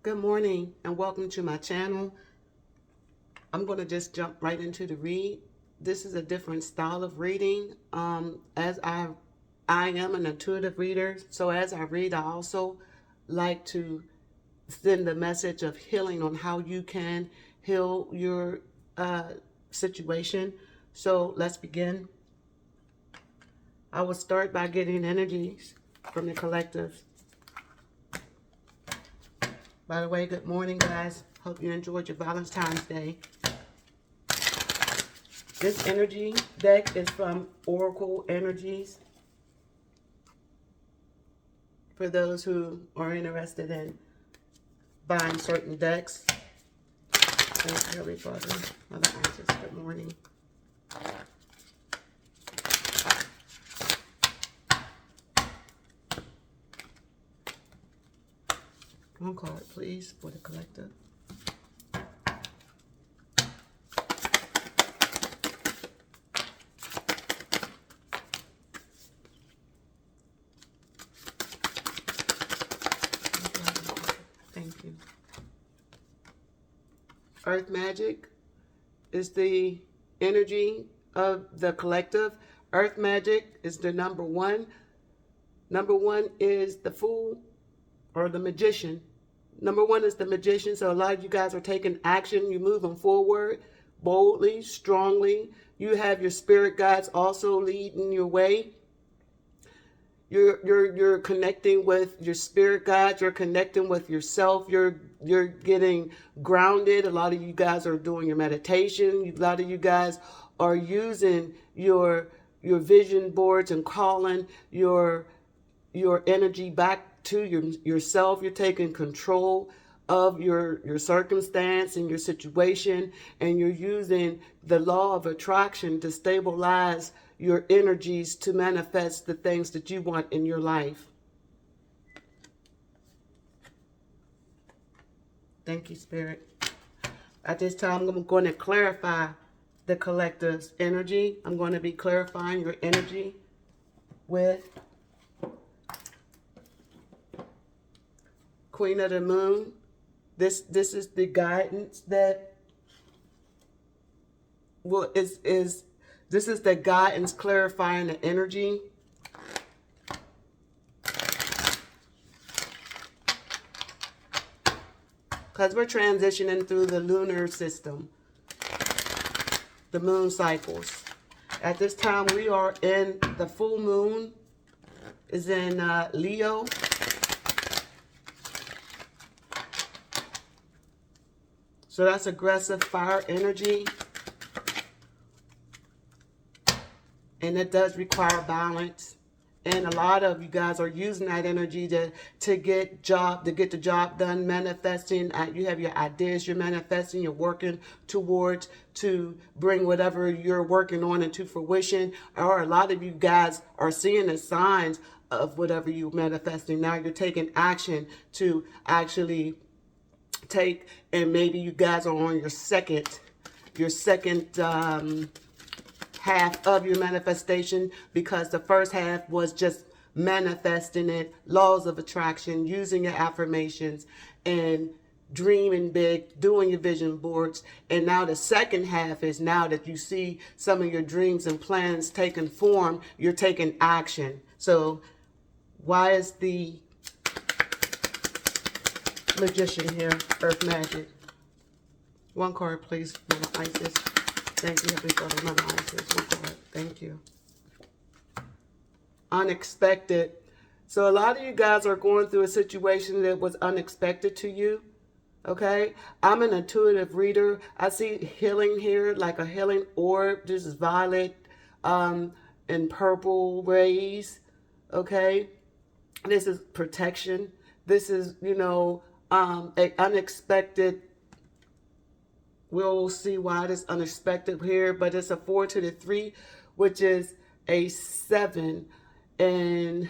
Good morning and welcome to my channel. I'm going to just jump right into the read. This is a different style of reading. As I am an intuitive reader, so as I read, I also like to send the message of healing on how you can heal your situation. So let's begin. I will start by getting energies from the collective. By the way, good morning, guys. Hope you enjoyed your Valentine's Day. This energy deck is from Oracle Energies. For those who are interested in buying certain decks. Thank you, everybody. Mother Isis, good morning. One card, please, for the collective. Thank you. Earth Magic is the energy of the collective. Earth Magic is the number one. Number one is the Fool or the Magician. Number one is the Magician. So a lot of you guys are taking action. You're moving forward boldly, strongly. You have your spirit guides also leading your way. You're connecting with your spirit guides. You're connecting with yourself. You're getting grounded. A lot of you guys are doing your meditation. A lot of you guys are using your vision boards and calling your energy back to yourself. You're taking control of your circumstance and your situation, and you're using the law of attraction to stabilize your energies to manifest the things that you want in your life. Thank you, Spirit. At this time, I'm going to clarify the collective's energy. I'm going to be clarifying your energy with Queen of the Moon. This is the guidance that this is the guidance clarifying the energy. Because we're transitioning through the lunar system, the moon cycles. At this time, we are in the full moon is in Leo. So that's aggressive fire energy. And it does require balance. And a lot of you guys are using that energy to get the job done, manifesting. You have your ideas, you're manifesting, you're working towards to bring whatever you're working on into fruition. Or a lot of you guys are seeing the signs of whatever you're manifesting. Now you're taking action to actually take, and maybe you guys are on your second half of your manifestation, because the first half was just manifesting it, laws of attraction, using your affirmations and dreaming big, doing your vision boards. And now the second half is now that you see some of your dreams and plans taking form, you're taking action. So why is the Magician here? Earth Magic. One card, please, Mama Isis. Thank you, everybody. Mama Isis. One card. Thank you. Unexpected. So a lot of you guys are going through a situation that was unexpected to you. Okay? I'm an intuitive reader. I see healing here, like a healing orb. This is violet and purple rays. Okay? This is protection. This is, an unexpected. We'll see why it is unexpected here, but it's a 4 to the 3, which is a 7, and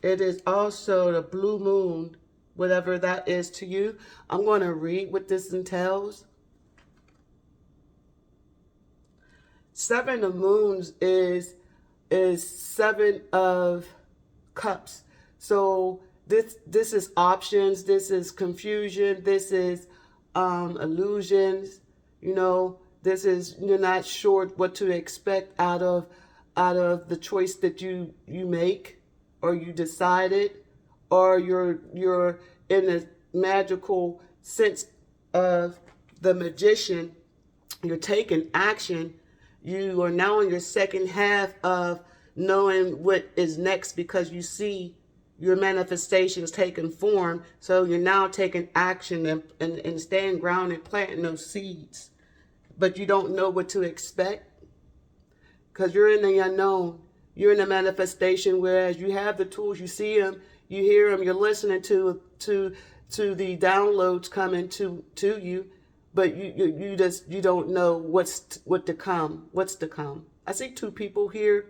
it is also the blue moon, whatever that is to you. I'm going to read what this entails. 7 of moons is 7 of cups. So this is options, this is confusion, this is illusions. You know, this is, you're not sure what to expect out of the choice that you make, or you decided, or you're in a magical sense of the magician. You're taking action. You are now in your second half of knowing what is next, because you see your manifestations taking form. So you're now taking action and staying grounded, planting those seeds. But you don't know what to expect, because you're in the unknown. You're in a manifestation, whereas you have the tools, you see them, you hear them, you're listening to the downloads coming to you, but you don't know what's to come. I see two people here.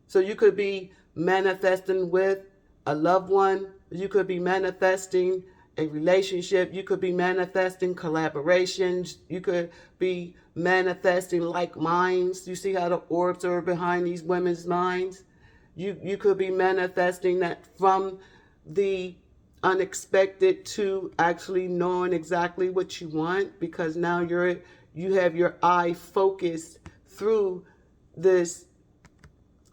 So you could be manifesting with a loved one, you could be manifesting a relationship, you could be manifesting collaborations, you could be manifesting like minds. You see how the orbs are behind these women's minds? You could be manifesting that from the unexpected to actually knowing exactly what you want, because now you have your eye focused through this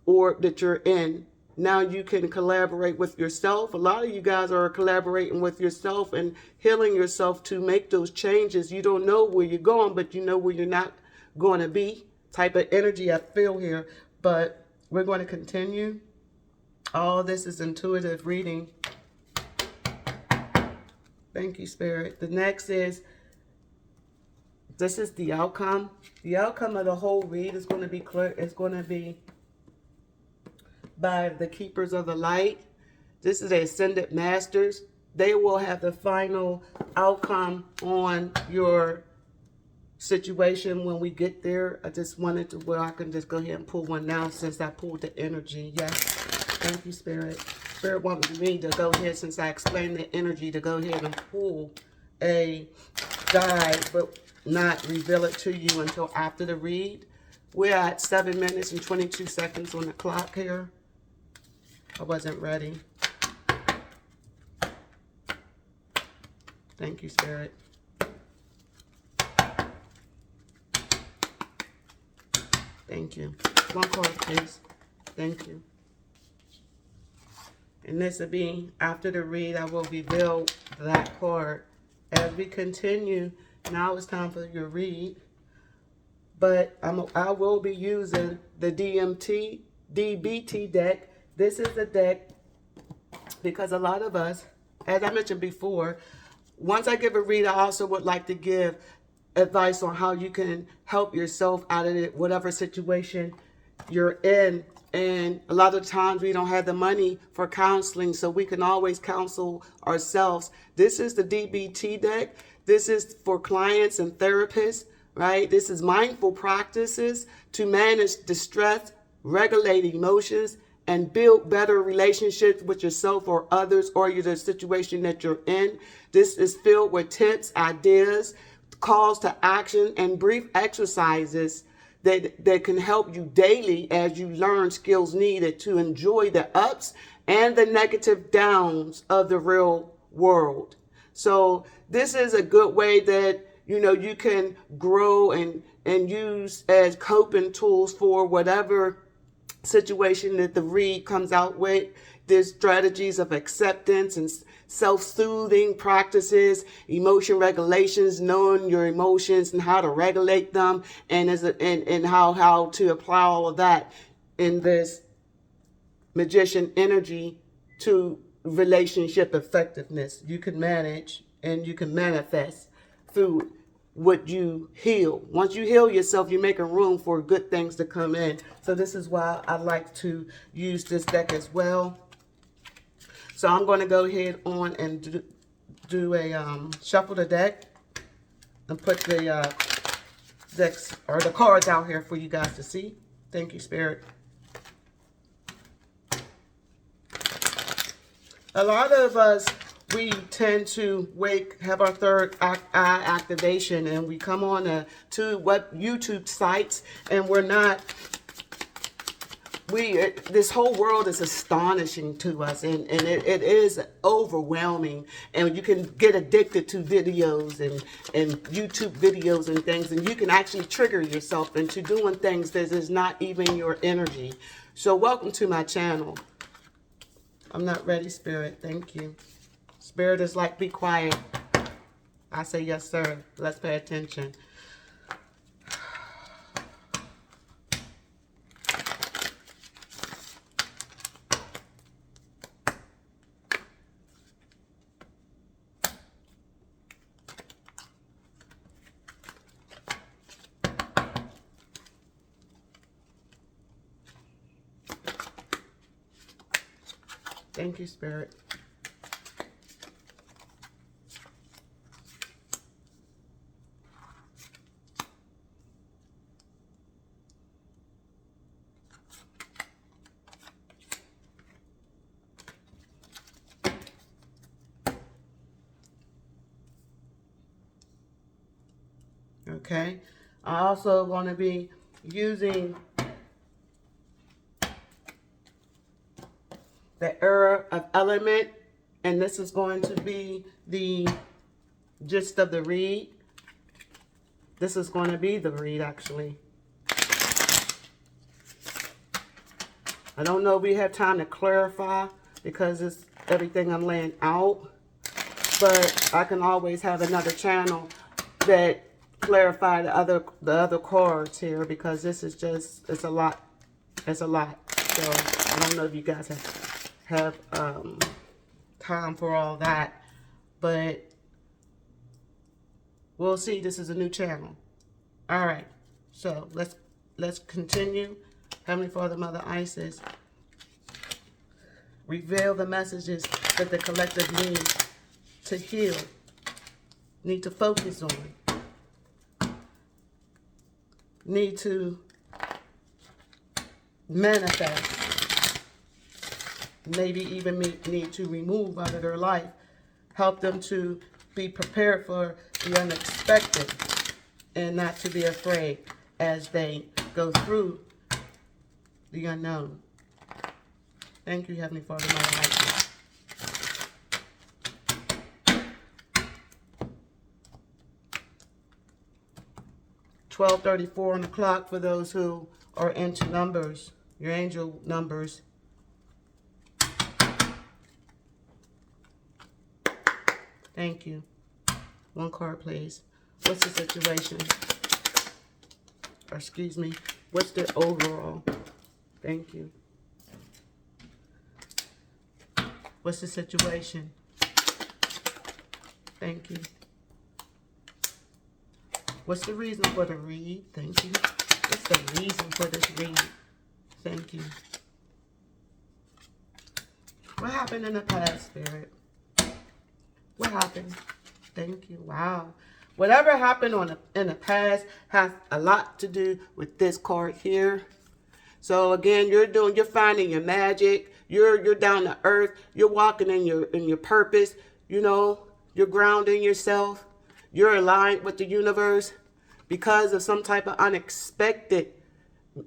orb that you're in. Now you can collaborate with yourself. A lot of you guys are collaborating with yourself and healing yourself to make those changes. You don't know where you're going, but you know where you're not going to be. Type of energy I feel here. But we're going to continue. All this is intuitive reading. Thank you, Spirit. The next is, this is the outcome. The outcome of the whole read is going to be clear. It's going to be by the Keepers of the Light. This is the Ascended Masters. They will have the final outcome on your situation when we get there. I just wanted to, where I can just go ahead and pull one now, since I pulled the energy. Yes. Thank you, Spirit. Spirit wanted me to go ahead, since I explained the energy, to go ahead and pull a guide, but not reveal it to you until after the read. We're at 7 minutes and 22 seconds on the clock here. I wasn't ready. Thank you, Spirit. Thank you. One card, please. Thank you. And this will be after the read. I will reveal that card as we continue. Now it's time for your read. But I will be using the DBT deck. This is the deck because a lot of us, as I mentioned before, once I give a read, I also would like to give advice on how you can help yourself out of it, whatever situation you're in. And a lot of times we don't have the money for counseling, so we can always counsel ourselves. This is the DBT deck. This is for clients and therapists, right? This is mindful practices to manage distress, regulate emotions, and build better relationships with yourself or others, or the situation that you're in. This is filled with tips, ideas, calls to action, and brief exercises that can help you daily as you learn skills needed to enjoy the ups and the negative downs of the real world. So this is a good way that you can grow and use as coping tools for whatever situation that the read comes out with. There's strategies of acceptance and self-soothing practices, emotion regulations, knowing your emotions and how to regulate them, and how to apply all of that in this magician energy to relationship effectiveness. You can manage and you can manifest through what you heal. Once you heal yourself, you're making room for good things to come in. So this is why I like to use this deck as well. So I'm going to go ahead on and do a shuffle the deck and put the decks or the cards out here for you guys to see. Thank you, Spirit. A lot of us, we tend to have our third eye activation, and we come on to YouTube sites, and this whole world is astonishing to us, and it is overwhelming, and you can get addicted to videos and YouTube videos and things, and you can actually trigger yourself into doing things that is not even your energy. So welcome to my channel. I'm not ready, Spirit. Thank you. Spirit is like, be quiet. I say, yes, sir. Let's pay attention. Thank you, Spirit. Okay. I also want to be using the Era of Element, and this is going to be the gist of the read. This is going to be the read, actually. I don't know if we have time to clarify because it's everything I'm laying out, but I can always have another channel that clarify the other cards here, because this is just, it's a lot. It's a lot. So I don't know if you guys have time for all that, but we'll see. This is a new channel. All right, so let's continue. Heavenly Father, Mother Isis, reveal the messages that the collective needs to heal, need to focus on, need to manifest, maybe even need to remove out of their life. Help them to be prepared for the unexpected and not to be afraid as they go through the unknown. Thank you, Heavenly Father, Mother Isis. $12:34 on the clock for those who are into numbers, your angel numbers. Thank you. One card, please. What's the situation? Or excuse me, what's the overall? Thank you. What's the situation? Thank you. What's the reason for the read? Thank you. What's the reason for this read? Thank you. What happened in the past, Spirit? What happened? Thank you. Wow. Whatever happened in the past has a lot to do with this card here. So again, you're finding your magic. You're down to earth. You're walking in your purpose. You know, you're grounding yourself. You're aligned with the universe because of some type of unexpected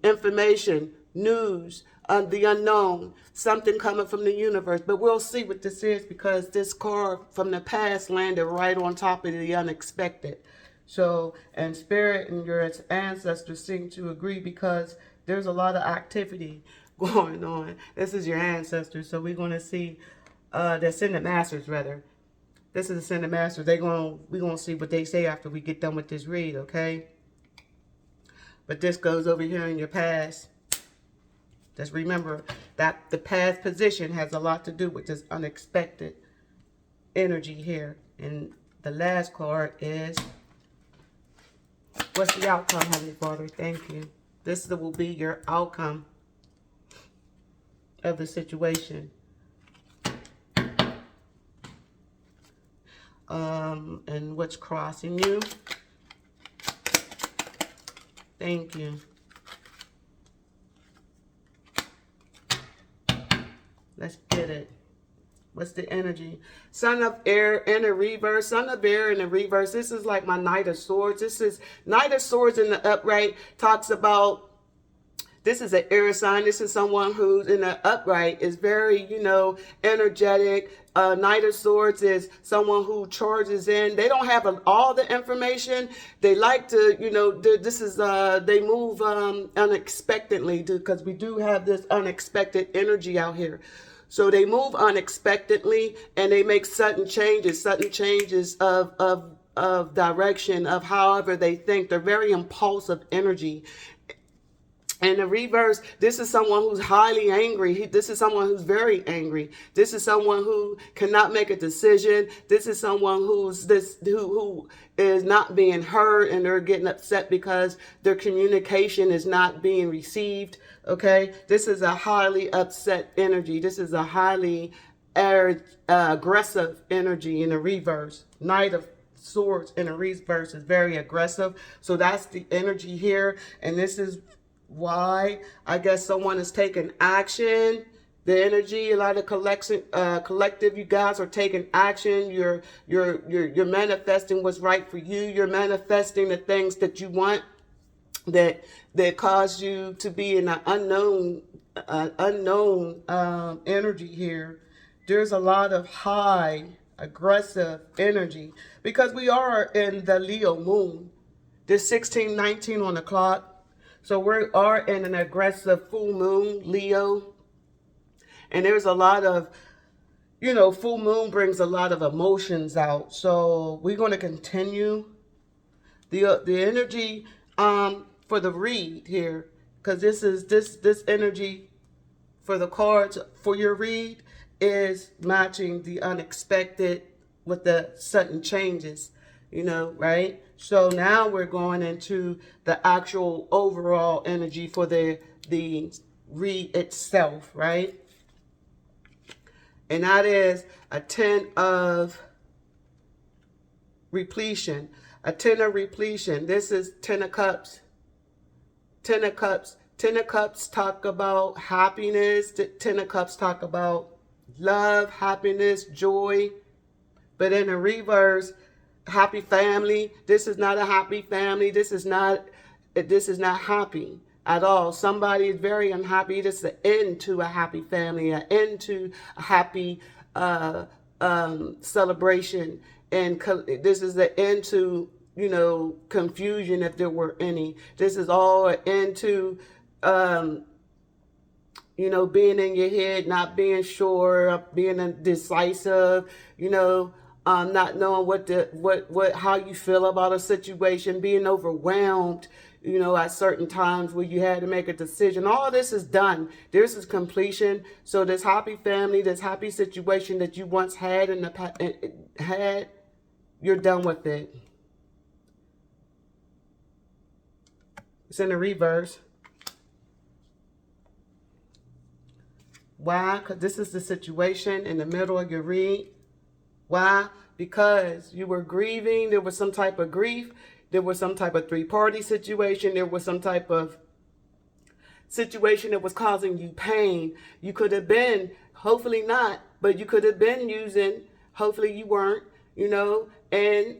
information, news, the unknown, something coming from the universe. But we'll see what this is, because this card from the past landed right on top of the unexpected. So, and Spirit and your ancestors seem to agree, because there's a lot of activity going on. This is your ancestors, so we're going to see the Ascended Masters, rather. This is the Ascended Masters. We're going to see what they say after we get done with this read, okay? But this goes over here in your past. Just remember that the past position has a lot to do with this unexpected energy here. And the last card is, what's the outcome, Heavenly Father? Thank you. This will be your outcome of the situation. And what's crossing you? Thank you. Let's get it. What's the energy? Son of Air in the reverse. Son of Air in the reverse. This is like my Knight of Swords. This is Knight of Swords in the upright. Talks about This is an air sign. This is someone who's in the upright, is very, energetic. Knight of Swords is someone who charges in. They don't have all the information. They like to, they move unexpectedly, because we do have this unexpected energy out here. So they move unexpectedly, and they make sudden changes of direction, of however they think. They're very impulsive energy. And the reverse, this is someone who's highly angry. This is someone who's very angry. This is someone who cannot make a decision. This is someone who is not being heard, and they're getting upset because their communication is not being received. Okay, this is a highly upset energy. This is a highly aggressive energy in the reverse. Knight of Swords in the reverse is very aggressive. So that's the energy here, and this is why I guess someone is taking action. The energy, a lot of collective, you guys are taking action. You're manifesting what's right for you. You're manifesting the things that you want, that cause you to be in an unknown energy here. There's a lot of high aggressive energy because we are in the Leo moon. There's 16:19 on the clock. So we are in an aggressive full moon, Leo. And there's a lot of, full moon brings a lot of emotions out. So we're going to continue the energy for the read here, because this energy for the cards for your read is matching the unexpected with the sudden changes, right? So now we're going into the actual overall energy for the read itself, right? And that is a 10 of repletion. A 10 of repletion. This is 10 of cups. 10 of cups. 10 of cups talk about happiness. 10 of cups talk about love, happiness, joy. But in the reverse, happy family. This is not a happy family. This is not happy at all. Somebody is very unhappy. This is an end to a happy family, an end to a happy celebration. And this is the end to, confusion, if there were any. This is all an end to, being in your head, not being sure, being indecisive, not knowing how you feel about a situation, being overwhelmed, at certain times where you had to make a decision. All this is done. This is completion. So this happy family, this happy situation that you once had you're done with it. It's in the reverse. Why? Because this is the situation in the middle of your read. Why? Because you were grieving. There was some type of grief. There was some type of three-party situation. There was some type of situation that was causing you pain. You could have been, hopefully not, but you could have been using, hopefully you weren't,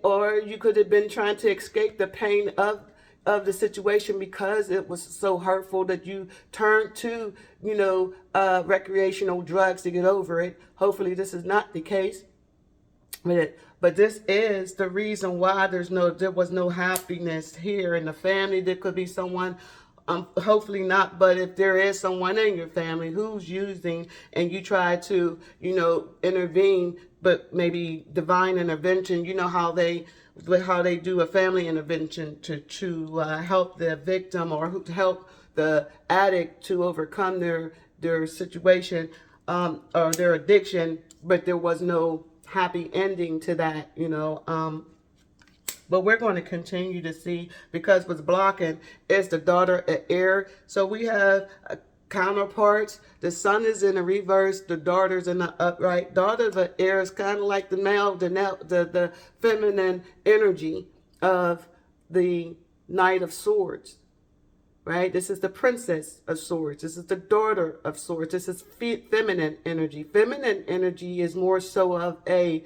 or you could have been trying to escape the pain of the situation because it was so hurtful that you turned to, recreational drugs to get over it. Hopefully this is not the case. But this is the reason why there was no happiness here in the family. There could be someone, hopefully not, but if there is someone in your family who's using and you try to, intervene, but maybe divine intervention, how they do a family intervention to help the victim or to help the addict to overcome their situation or their addiction, but there was no happy ending to that, but we're going to continue to see, because what's blocking is the daughter of air. So we have counterparts. The sun is in the reverse, the daughter's in the upright. Daughter of air is kind of like the feminine energy of the Knight of Swords. Right? This is the Princess of Swords. This is the Daughter of Swords. This is feminine energy. Feminine energy is more so of a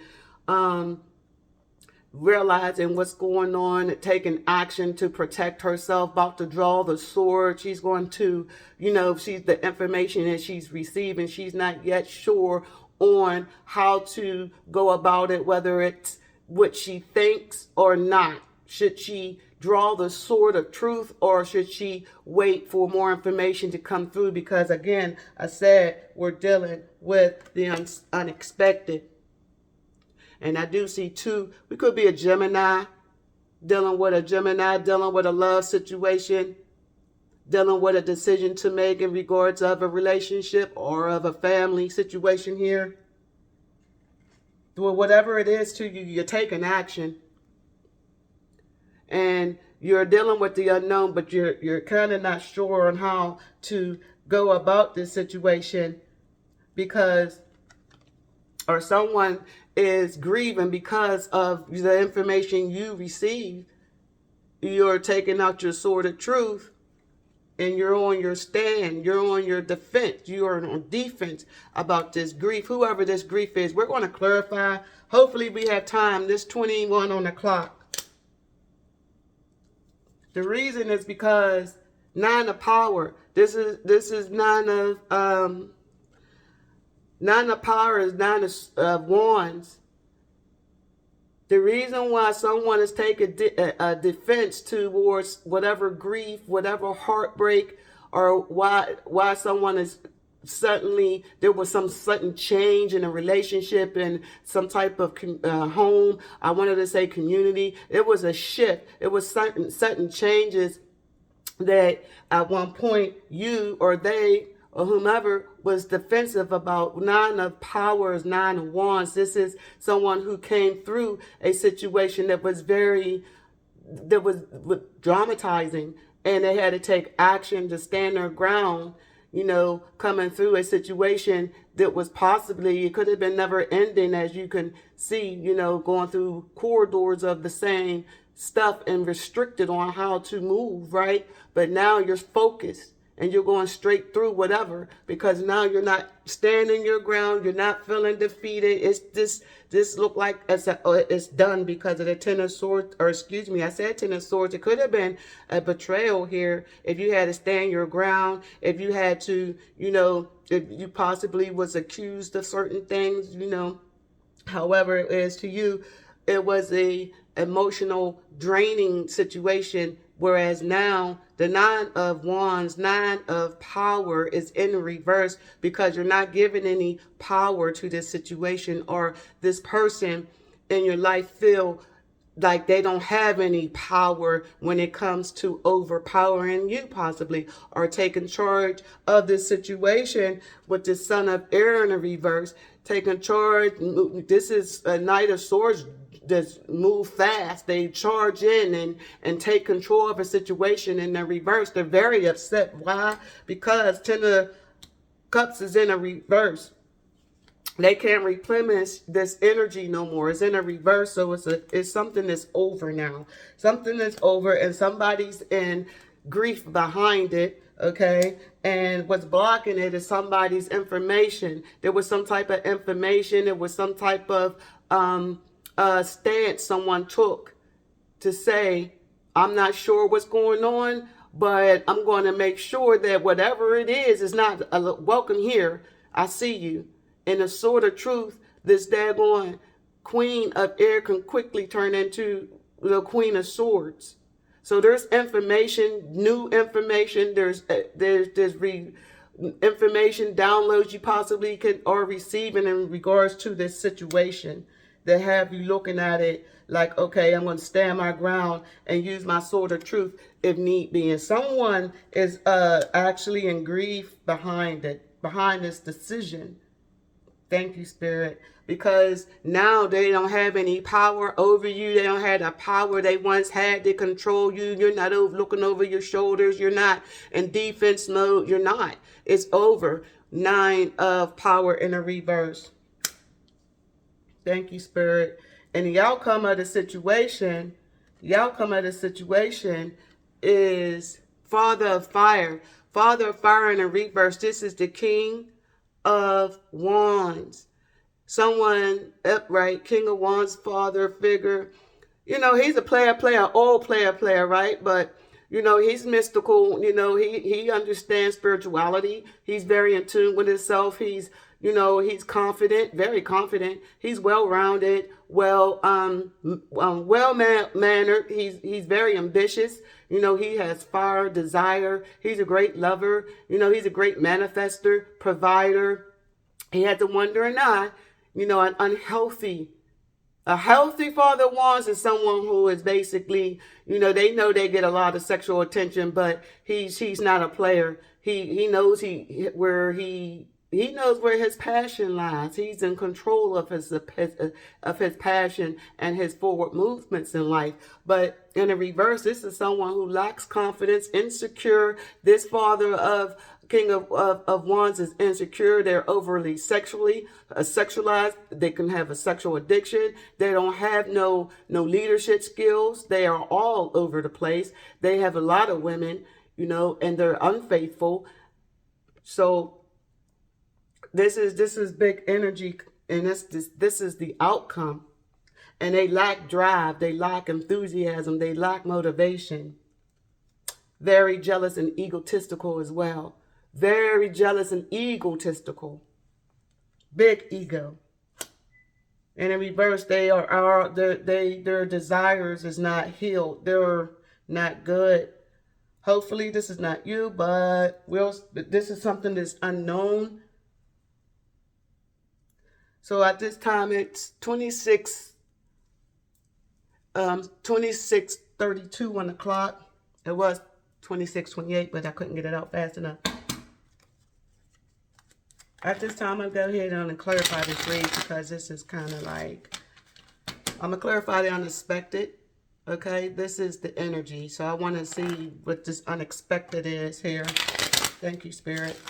realizing what's going on, taking action to protect herself, about to draw the sword. She's going to, she's the information that she's receiving. She's not yet sure on how to go about it, whether it's what she thinks or not. Should she draw the sword of truth, or should she wait for more information to come through? Because again, I said we're dealing with the unexpected. And I do see two. We could be a Gemini, dealing with a love situation, dealing with a decision to make in regards of a relationship or of a family situation here. Well, whatever it is to you, you're taking action. And you're dealing with the unknown, but you're kind of not sure on how to go about this situation, because, or someone is grieving because of the information you received. You're taking out your sword of truth, and you're on your stand. You're on your defense. You are on defense about this grief. Whoever this grief is, we're going to clarify. Hopefully we have time. This 21 on the clock. The reason is because 9 of power. This is 9 of 9 of power is 9 of wands. The reason why someone is taking a defense towards whatever grief, whatever heartbreak, or why someone is suddenly, there was some sudden change in a relationship, in some type of home. I wanted to say community. It was a shift. It was sudden changes that at one point you or they or whomever was defensive about. 9 of powers, 9 of wands. This is someone who came through a situation that was dramatizing, and they had to take action to stand their ground, coming through a situation that was possibly, it could have been never ending, as you can see, going through corridors of the same stuff and restricted on how to move, right? But now you're focused and you're going straight through whatever, because now you're not standing your ground. You're not feeling defeated. It's this look like it's done because of the 10 of swords, or excuse me, I said 10 of swords. It could have been a betrayal here if you had to stand your ground, if you had to, if you possibly was accused of certain things, however it is to you, it was a emotional draining situation. Whereas now the 9 of wands, 9 of power is in reverse, because you're not giving any power to this situation, or this person in your life feel like they don't have any power when it comes to overpowering you, possibly, or taking charge of this situation with the Son of Air in a reverse, taking charge. This is a Knight of Swords. Just move fast. They charge in and take control of a situation in the reverse. They're very upset. Why? Because 10 of Cups is in a reverse. They can't replenish this energy no more. It's in a reverse, so it's something that's over now. Something that's over, and somebody's in grief behind it. Okay, and what's blocking it is somebody's information. There was some type of information. There was some type of stance someone took to say, I'm not sure what's going on, but I'm going to make sure that whatever it is not welcome here. I see you. And the sword of truth, this daggone Queen of Air can quickly turn into the Queen of Swords. So there's information, new information. There's information, downloads you possibly can or receiving in regards to this situation, that have you looking at it like, okay, I'm going to stand my ground and use my sword of truth if need be. And someone is actually in grief behind this decision. Thank you, Spirit. Because now they don't have any power over you. They don't have the power they once had to control you. You're not looking over your shoulders. You're not in defense mode. You're not. It's over. 9 of power in a reverse. Thank you, Spirit. And the outcome of the situation, is Father of Fire. Father of Fire in a reverse. This is the King of Wands. Someone upright, King of Wands, father figure, he's a old player, right? But, he's mystical. He understands spirituality. He's very in tune with himself. He's confident, very confident. He's well-rounded, well-mannered. He's very ambitious. He has fire, desire. He's a great lover. He's a great manifester, provider. He had the wandering eye, an unhealthy. A healthy father wants is someone who is basically, they know they get a lot of sexual attention, but he's not a player. He knows where his passion lies. He's in control of his passion and his forward movements in life. But in the reverse, this is someone who lacks confidence, insecure. This father of King of Wands is insecure. They're overly sexualized. They can have a sexual addiction. They don't have no leadership skills. They are all over the place. They have a lot of women, and they're unfaithful. So this is big energy, and this is the outcome. And they lack drive. They lack enthusiasm. They lack motivation. Very jealous and egotistical as well. Very jealous and egotistical. Big ego. And in reverse, their desires is not healed. They're not good. Hopefully this is not you, but this is something that's unknown. So at this time it's 26:32 on the clock. It was 26:28, but I couldn't get it out fast enough. At this time, I'll go ahead and clarify this read, because this is kind of like, I'm going to clarify the unexpected. Okay, this is the energy. So I want to see what this unexpected is here. Thank you, Spirit.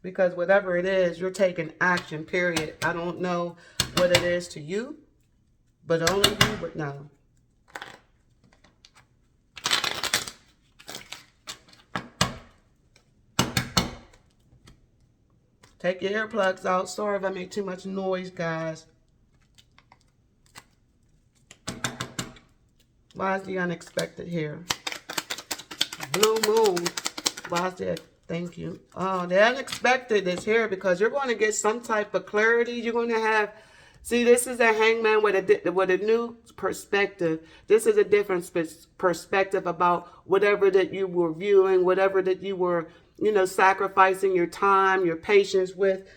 Because whatever it is, you're taking action, period. I don't know what it is to you, but only you would know. Take your earplugs out. Sorry if I make too much noise, guys. Why is the unexpected here? Blue moon. Why is that? Thank you. Oh, the unexpected is here because you're going to get some type of clarity. You're going to have... See, this is a hangman with a new perspective. This is a different perspective about whatever that you were viewing, whatever that you were, sacrificing your time, your patience with.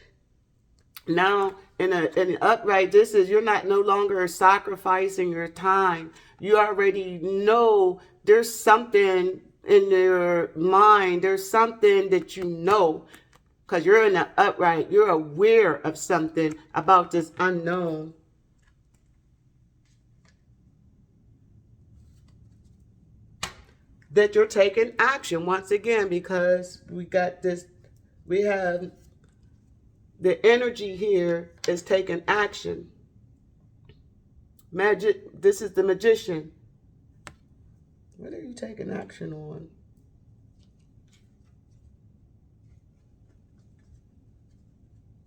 Now, in an upright, you're no longer sacrificing your time. You already know there's something in your mind. There's something that you know. Because you're in an upright, you're aware of something about this unknown. That you're taking action once again, because we have the energy here is taking action. Magic, this is the magician. What are you taking action on?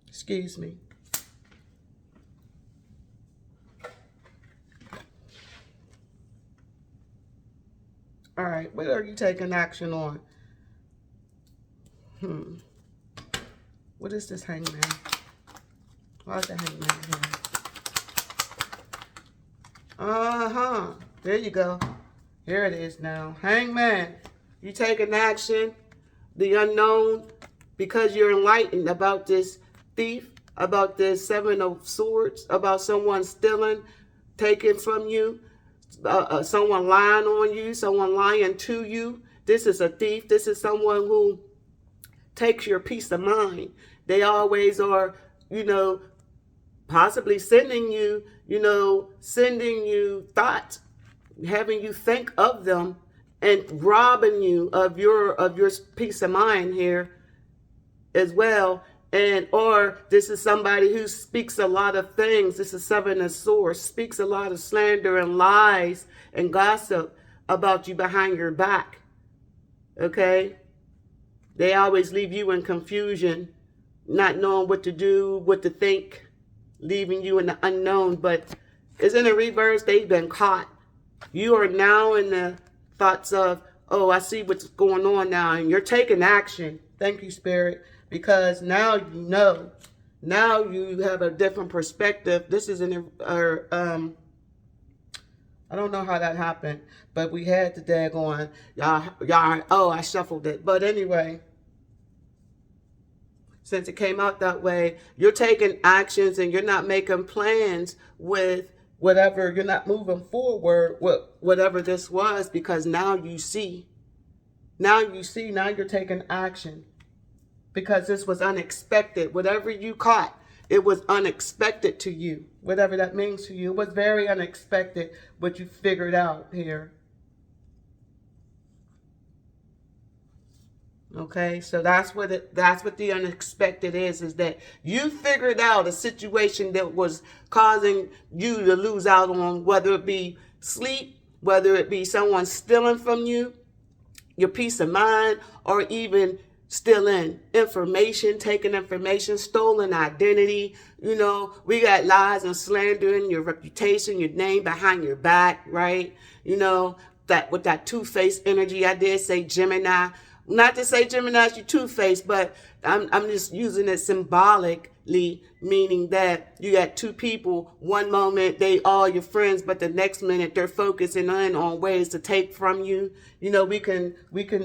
Excuse me. All right, what are you taking action on? What is this hangman? Why is the hangman here? There you go. Here it is now. Hangman. You taking action. The unknown. Because you're enlightened about this thief, about this Seven of Swords, about someone stealing, taking from you, someone lying on you, someone lying to you. This is a thief. This is someone who takes your peace of mind. They always are, possibly sending you thoughts, having you think of them, and robbing you of your peace of mind here as well. Or this is somebody who speaks a lot of things. This is Seven of Swords, speaks a lot of slander and lies and gossip about you behind your back. Okay? They always leave you in confusion, not knowing what to do, what to think, leaving you in the unknown. But It's in the reverse. They've been caught. You are now in the thoughts of, oh, I see what's going on now. And you're taking action. Thank you, Spirit. Because now you know. Now you have a different perspective. This is in a, I don't know how that happened, but we had the daggone, oh, I shuffled it. But anyway, since it came out that way, you're taking actions and you're not making plans with whatever, you're not moving forward with whatever this was, because now you see. Now you're taking action because this was unexpected. Whatever you caught, it was unexpected to you. Whatever that means to you, it was very unexpected what you figured out here. Okay, so that's what the unexpected is that you figured out a situation that was causing you to lose out on, whether it be sleep, whether it be someone stealing from you, your peace of mind, or even stealing information, taking information, stolen identity. You know, we got lies and slandering your reputation, your name behind your back, right? You know, that with that two-faced energy. I did say Gemini. Not to say Gemini's you two-faced, but I'm just using it symbolically, meaning that you got two people. One moment they all your friends, but the next minute they're focusing on ways to take from you. You know, we can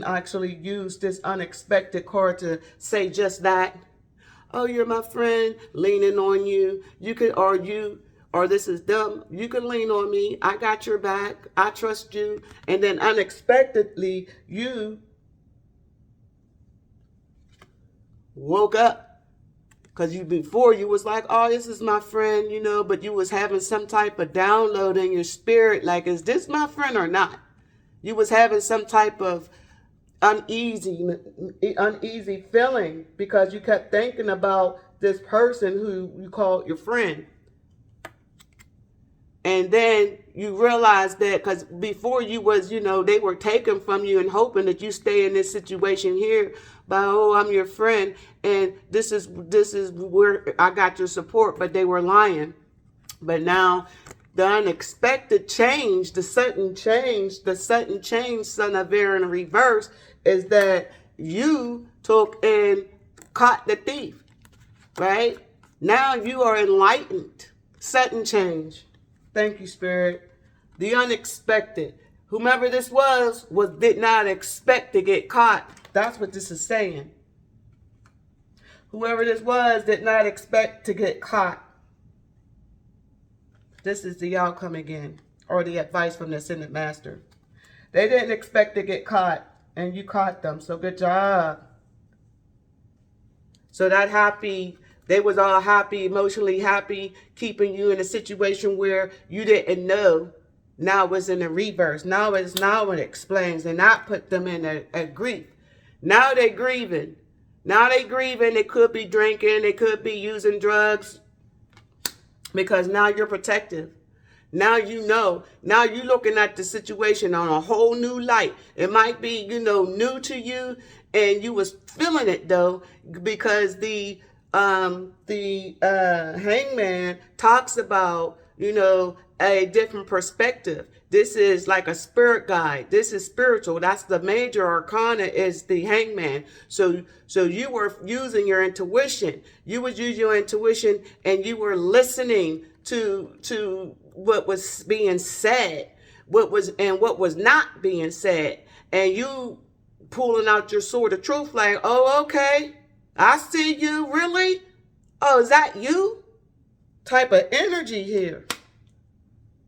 actually use this unexpected card to say just that. Oh, you're my friend, leaning on you. You could, or this is them. You can lean on me. I got your back. I trust you. And then unexpectedly, you woke up, because before you was like, oh, this is my friend, you know, but you was having some type of download in your spirit, like, is this my friend or not? You was having some type of uneasy feeling because you kept thinking about this person who you called your friend. And then you realize that, because before you was, you know, they were taken from you and hoping that you stay in this situation here by, oh, I'm your friend and this is where I got your support, but they were lying. But now the unexpected change, the sudden change, son of air in reverse, is that you took and caught the thief, right? Now you are enlightened. Sudden change. Thank you, Spirit. The unexpected. Whomever this was did not expect to get caught. That's what this is saying. Whoever this was did not expect to get caught. This is the outcome again, or the advice from the Ascended Master. They didn't expect to get caught, and you caught them. So good job. So that happy. They was all happy, emotionally happy, keeping you in a situation where you didn't know. Now it's in the reverse. Now it explains, and not put them in a grief. Now they grieving. They could be drinking. They could be using drugs, because now you're protective. Now you know. Now you're looking at the situation on a whole new light. It might be, you know, new to you, and you was feeling it though, because the hangman talks about, you know, a different perspective. This is like a spirit guide. This is spiritual. That's the major arcana, is the hangman. So you were using your intuition. You would use your intuition, and you were listening to what was being said, what was not being said, and you pulling out your sword of truth, like, oh, okay. I see you, really? Oh, is that you? Type of energy here.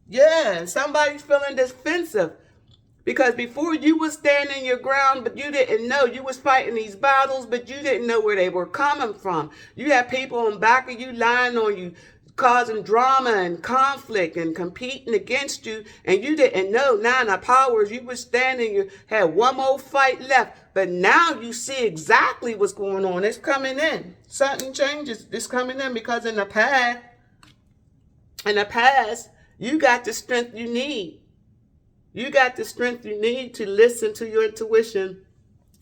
Yeah, somebody's feeling defensive. Because before you was standing your ground, but you didn't know. You was fighting these battles, but you didn't know where they were coming from. You had people on back of you lying on you, causing drama and conflict and competing against you, and you didn't know. Nine of Powers, you were standing, you had one more fight left, but now you see exactly what's going on. It's coming in. Something changes. It's coming in, because in the past, you got the strength you need. You got the strength you need to listen to your intuition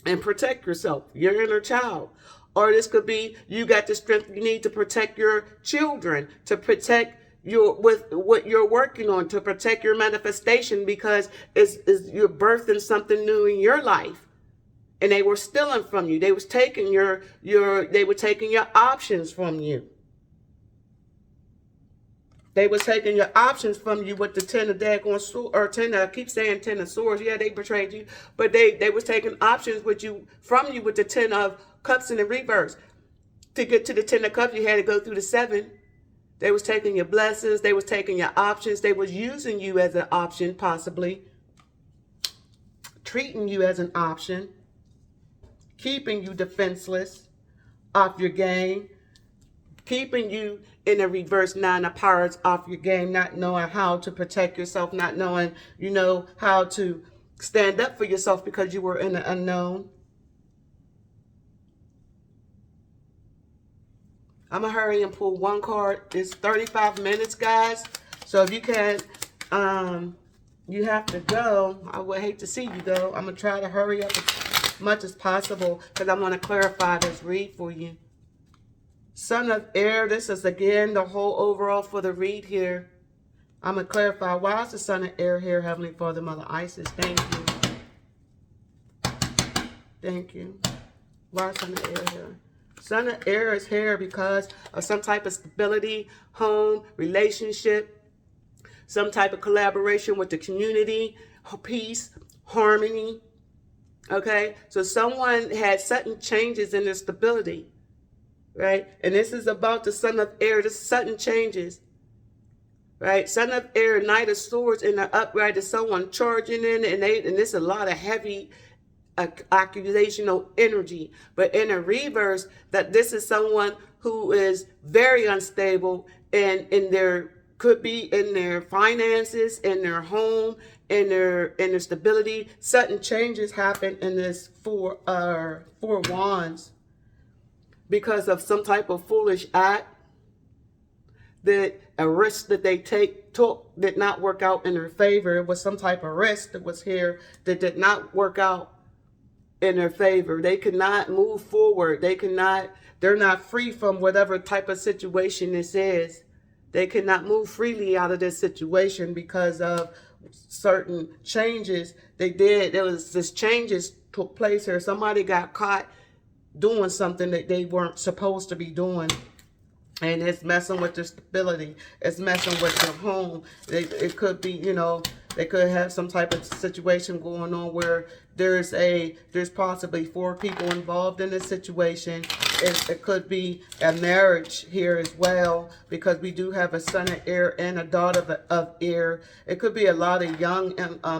and protect yourself, your inner child. Or this could be, you got the strength you need to protect your children, to protect with what you're working on, to protect your manifestation, because you're birthing something new in your life. And they were stealing from you. They was taking they were taking your options from you. They was taking your options from you with the 10 of daggone swords, or 10, I keep saying 10 of swords. Yeah, they betrayed you. But they was taking options from you with the 10 of cups in the reverse. To get to the 10 of cups, you had to go through the 7. They was taking your blessings. They was taking your options. They was using you as an option, possibly. Treating you as an option. Keeping you defenseless, off your game. Keeping you in a reverse 9 of Pirates, off your game, not knowing how to protect yourself, not knowing, how to stand up for yourself because you were in the unknown. I'm going to hurry and pull one card. It's 35 minutes, guys. So if you can, you have to go. I would hate to see you go. I'm going to try to hurry up as much as possible because I want to clarify this read for you. Son of Air, this is again the whole overall for the read here. I'm going to clarify, why is the Son of Air here, Heavenly Father, Mother Isis? Thank you. Thank you. Why is Son of Air here? Son of Air is here because of some type of stability, home, relationship, some type of collaboration with the community, peace, harmony. Okay? So someone had sudden changes in their stability. Right? And this is about the Son of Air. This sudden changes. Right? Son of Air, Knight of Swords in the upright is someone charging in, and this is a lot of heavy accusational energy. But in a reverse, that this is someone who is very unstable and could be in their finances, in their home, in their stability. Sudden changes happen in this four wands. Because of some type of foolish act, that a risk that they took did not work out in their favor. It was some type of risk that was here that did not work out in their favor. They could not move forward. They're not free from whatever type of situation this is. They could not move freely out of this situation because of certain changes they did. This changes took place here. Somebody got caught doing something that they weren't supposed to be doing, and it's messing with their stability. It's messing with their home. It could be, they could have some type of situation going on where there's possibly 4 people involved in this situation. It could be a marriage here as well, because we do have a Son of Air and a daughter of Air. It could be a lot of young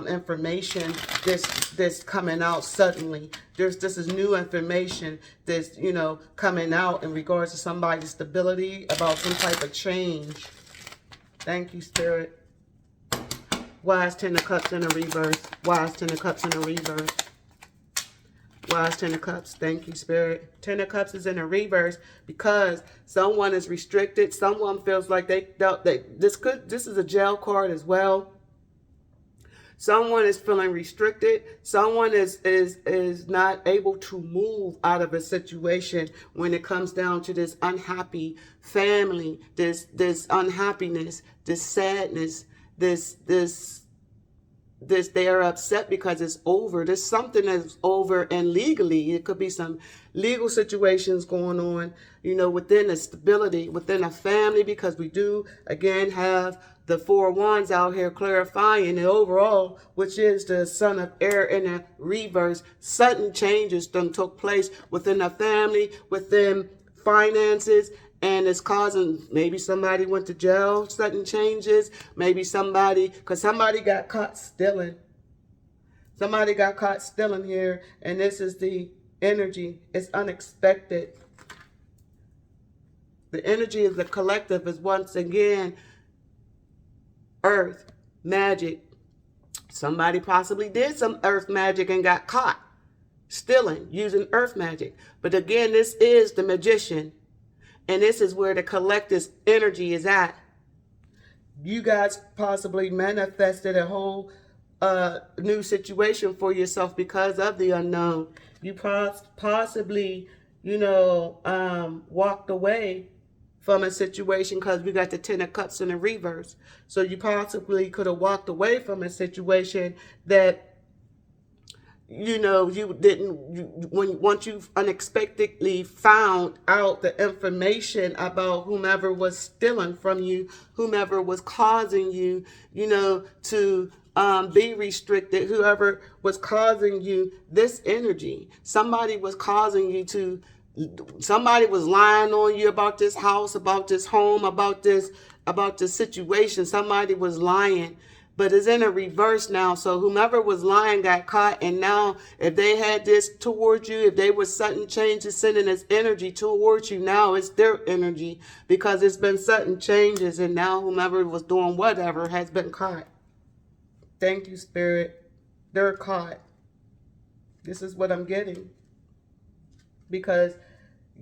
information this coming out suddenly. This is new information that's, coming out in regards to somebody's stability, about some type of change. Thank you, Spirit. Why is 10 of Cups in a reverse? Why is 10 of Cups in a reverse? Why is 10 of Cups? Thank you, Spirit. 10 of Cups is in a reverse because someone is restricted. Someone feels like this is a jail card as well. Someone is feeling restricted. Someone is not able to move out of a situation when it comes down to this unhappy family, this unhappiness, this sadness, this they are upset because it's over. There's something that's over, and legally it could be some legal situations going on, within the stability, within a family, because we do again have the 4 wands out here clarifying the overall, which is the Son of Air in a reverse. Sudden changes done took place within a family, within finances, and it's causing, maybe somebody went to jail, sudden changes, maybe because somebody got caught stealing. Somebody got caught stealing here, and this is the energy. It's unexpected. The energy of the collective is once again earth magic. Somebody possibly did some earth magic and got caught stealing using earth magic. But again, this is the magician. And this is where the collective's energy is at. You guys possibly manifested a whole new situation for yourself because of the unknown. You possibly, walked away from a situation because we got the Ten of Cups in the reverse. So you possibly could have walked away from a situation that you didn't, once you unexpectedly found out the information about whomever was stealing from you, whomever was causing you, to be restricted, whoever was causing you this energy. Somebody was causing you to, somebody was lying on you about this house, about this home, about this situation. Somebody was lying. But it's in a reverse now. So whomever was lying got caught. And now if they had this towards you, if they were sudden changes, sending this energy towards you, now it's their energy because it's been sudden changes. And now whomever was doing whatever has been caught. Thank you, Spirit. They're caught. This is what I'm getting. Because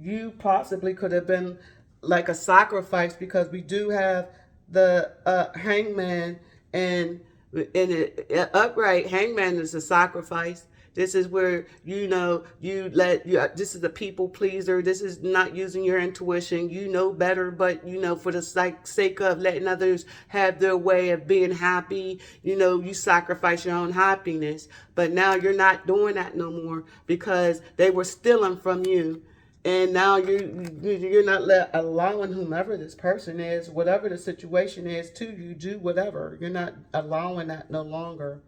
you possibly could have been like a sacrifice, because we do have the Hangman. And in an upright, Hangman is a sacrifice. This is where, this is a people pleaser. This is not using your intuition. You know better, but, for the sake of letting others have their way of being happy, you sacrifice your own happiness. But now you're not doing that no more because they were stealing from you. And now you're not allowing whomever this person is, whatever the situation is, to you do whatever. You're not allowing that no longer.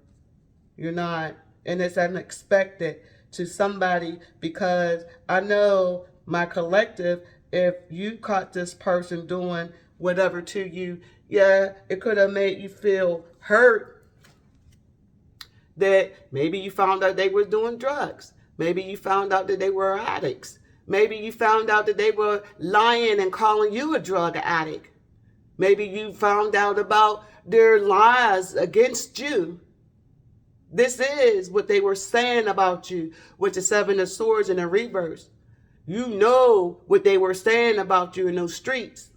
You're not. And it's unexpected to somebody, because I know my collective, if you caught this person doing whatever to you, yeah, it could have made you feel hurt. That maybe you found out they were doing drugs. Maybe you found out that they were addicts. Maybe you found out that they were lying and calling you a drug addict. Maybe you found out about their lies against you. This is what they were saying about you with the Seven of Swords in the reverse. You know what they were saying about you in those streets.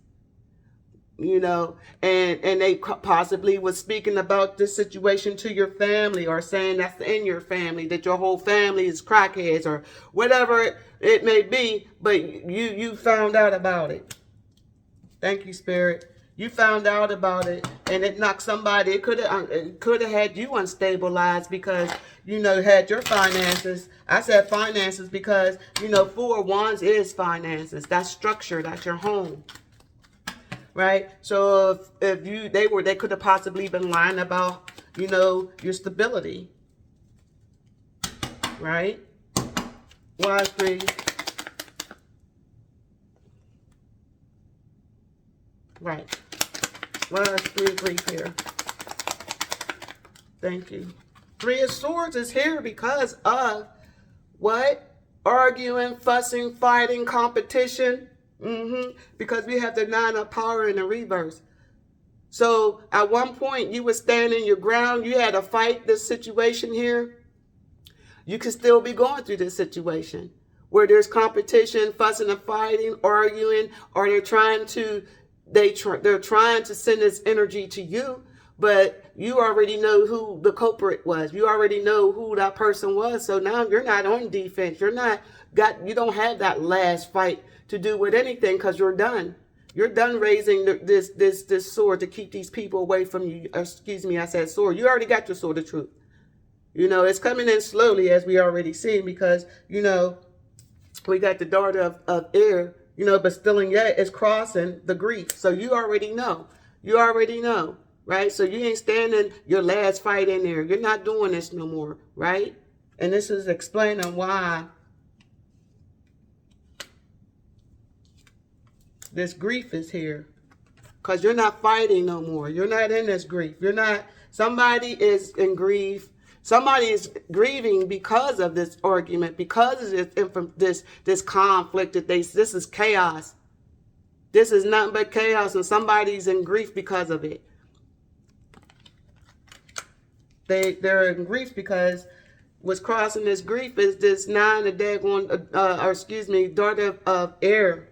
And they possibly was speaking about this situation to your family, or saying that's in your family, that your whole family is crackheads or whatever it may be, but you found out about it. Thank you, Spirit. You found out about it, and it knocked somebody. It could have had you unstabilized because, had your finances. I said finances because, Four of Wands is finances. That's structure. That's your home. Right? So if they could have possibly been lying about, your stability. Right? Wise, please. Right. Wise, three grief here. Thank you. Three of Swords is here because of what? Arguing, fussing, fighting, competition. Because we have the Nine of Power in the reverse. So at one point you were standing your ground. You had to fight this situation here. You could still be going through this situation where there's competition, fussing and fighting, arguing, or they're trying to send this energy to you, but you already know who the culprit was. You already know who that person was. So now you're not on defense. You don't have that last fight to do with anything because you're done. You're done raising this sword to keep these people away from you. Excuse me, I said sword. You already got your sword of truth. It's coming in slowly, as we already seen, because, we got the daughter of air, but still in yet is crossing the grief. So you already know. You already know, right? So you ain't standing your last fight in there. You're not doing this no more, right? And this is explaining why this grief is here. Because you're not fighting no more. You're not in this grief. Somebody is in grief. Somebody is grieving because of this argument, because of this conflict that this is chaos. This is nothing but chaos, and somebody's in grief because of it. They're in grief because what's crossing this grief is this Nine of daughter of air.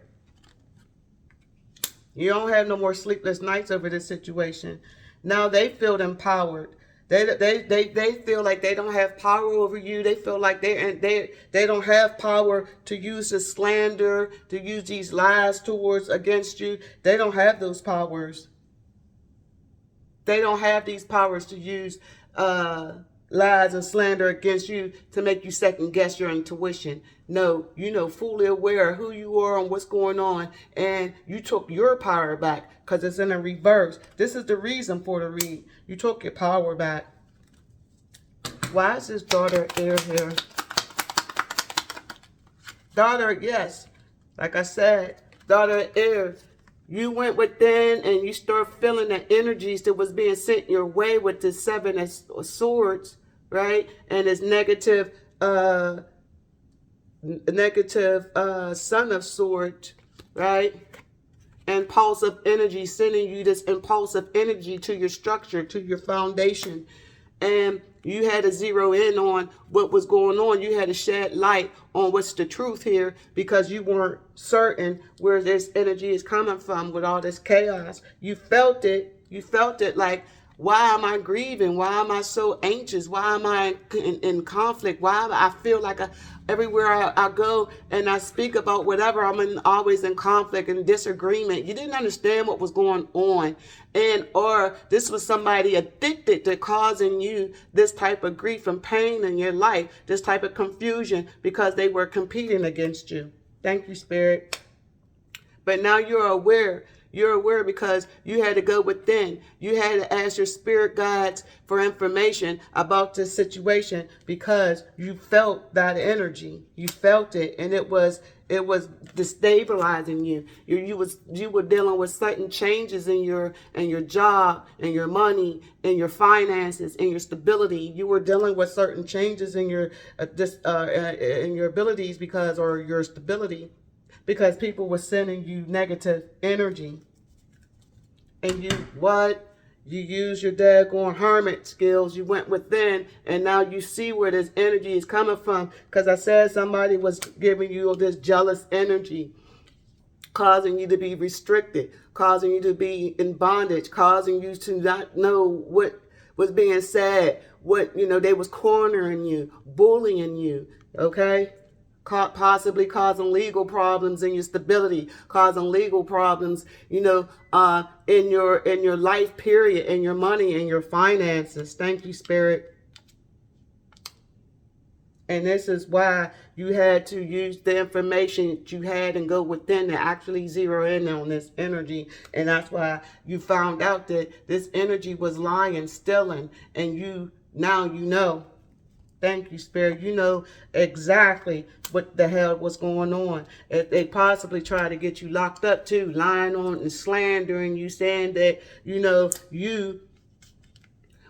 You don't have no more sleepless nights over this situation. Now they feel empowered. They feel like they don't have power over you. They feel like they don't have power to use the slander, to use these lies towards against you. They don't have those powers. They don't have these powers to use lies and slander against you to make you second guess your intuition. No, you know, fully aware of who you are and what's going on, and you took your power back because it's in a reverse. This is the reason for the read. You took your power back. Why is this daughter air here? Daughter, yes. Like I said, daughter air. You went within and you start feeling the energies that was being sent your way with the Seven of Swords, right? And this negative Son of Swords, right? Impulsive energy, sending you this impulsive energy to your structure, to your foundation. And you had to zero in on what was going on. You had to shed light on what's the truth here because you weren't certain where this energy is coming from with all this chaos. You felt it. You felt it like, why am I grieving? Why am I so anxious? Why am I in conflict? Why I feel like everywhere I go and I speak about whatever, always in conflict and disagreement. You didn't understand what was going on. Or this was somebody addicted to causing you this type of grief and pain in your life, this type of confusion because they were competing against you. Thank you, Spirit. But now you're aware. You're aware because you had to go within. You had to ask your spirit guides for information about this situation because you felt that energy. You felt it, and it was destabilizing you. You were dealing with certain changes in your job, and your money, and your finances, and your stability. You were dealing with certain changes in your abilities or your stability. Because people were sending you negative energy. And you use your daggone hermit skills. You went within and now you see where this energy is coming from. Because I said somebody was giving you this jealous energy. Causing you to be restricted. Causing you to be in bondage. Causing you to not know what was being said. They was cornering you. Bullying you. Okay? Possibly causing legal problems in your stability, causing legal problems, in your life period, in your money, in your finances. Thank you, Spirit. And this is why you had to use the information that you had and go within to actually zero in on this energy. And that's why you found out that this energy was lying, stealing, and now you know. Thank you, Spirit. You know exactly what the hell was going on. If they possibly try to get you locked up too, lying on and slandering you, saying that, you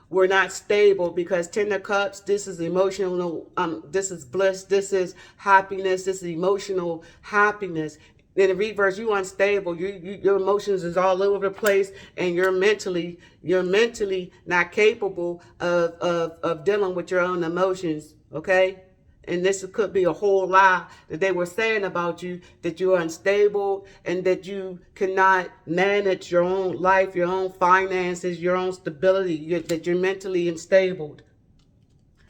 were not stable because Ten of Cups, this is emotional, this is bliss, this is happiness, this is emotional happiness. In the reverse, you unstable. Your emotions is all over the place, and you're mentally not capable of dealing with your own emotions. Okay, and this could be a whole lie that they were saying about you, that you're unstable and that you cannot manage your own life, your own finances, your own stability. That you're mentally unstable.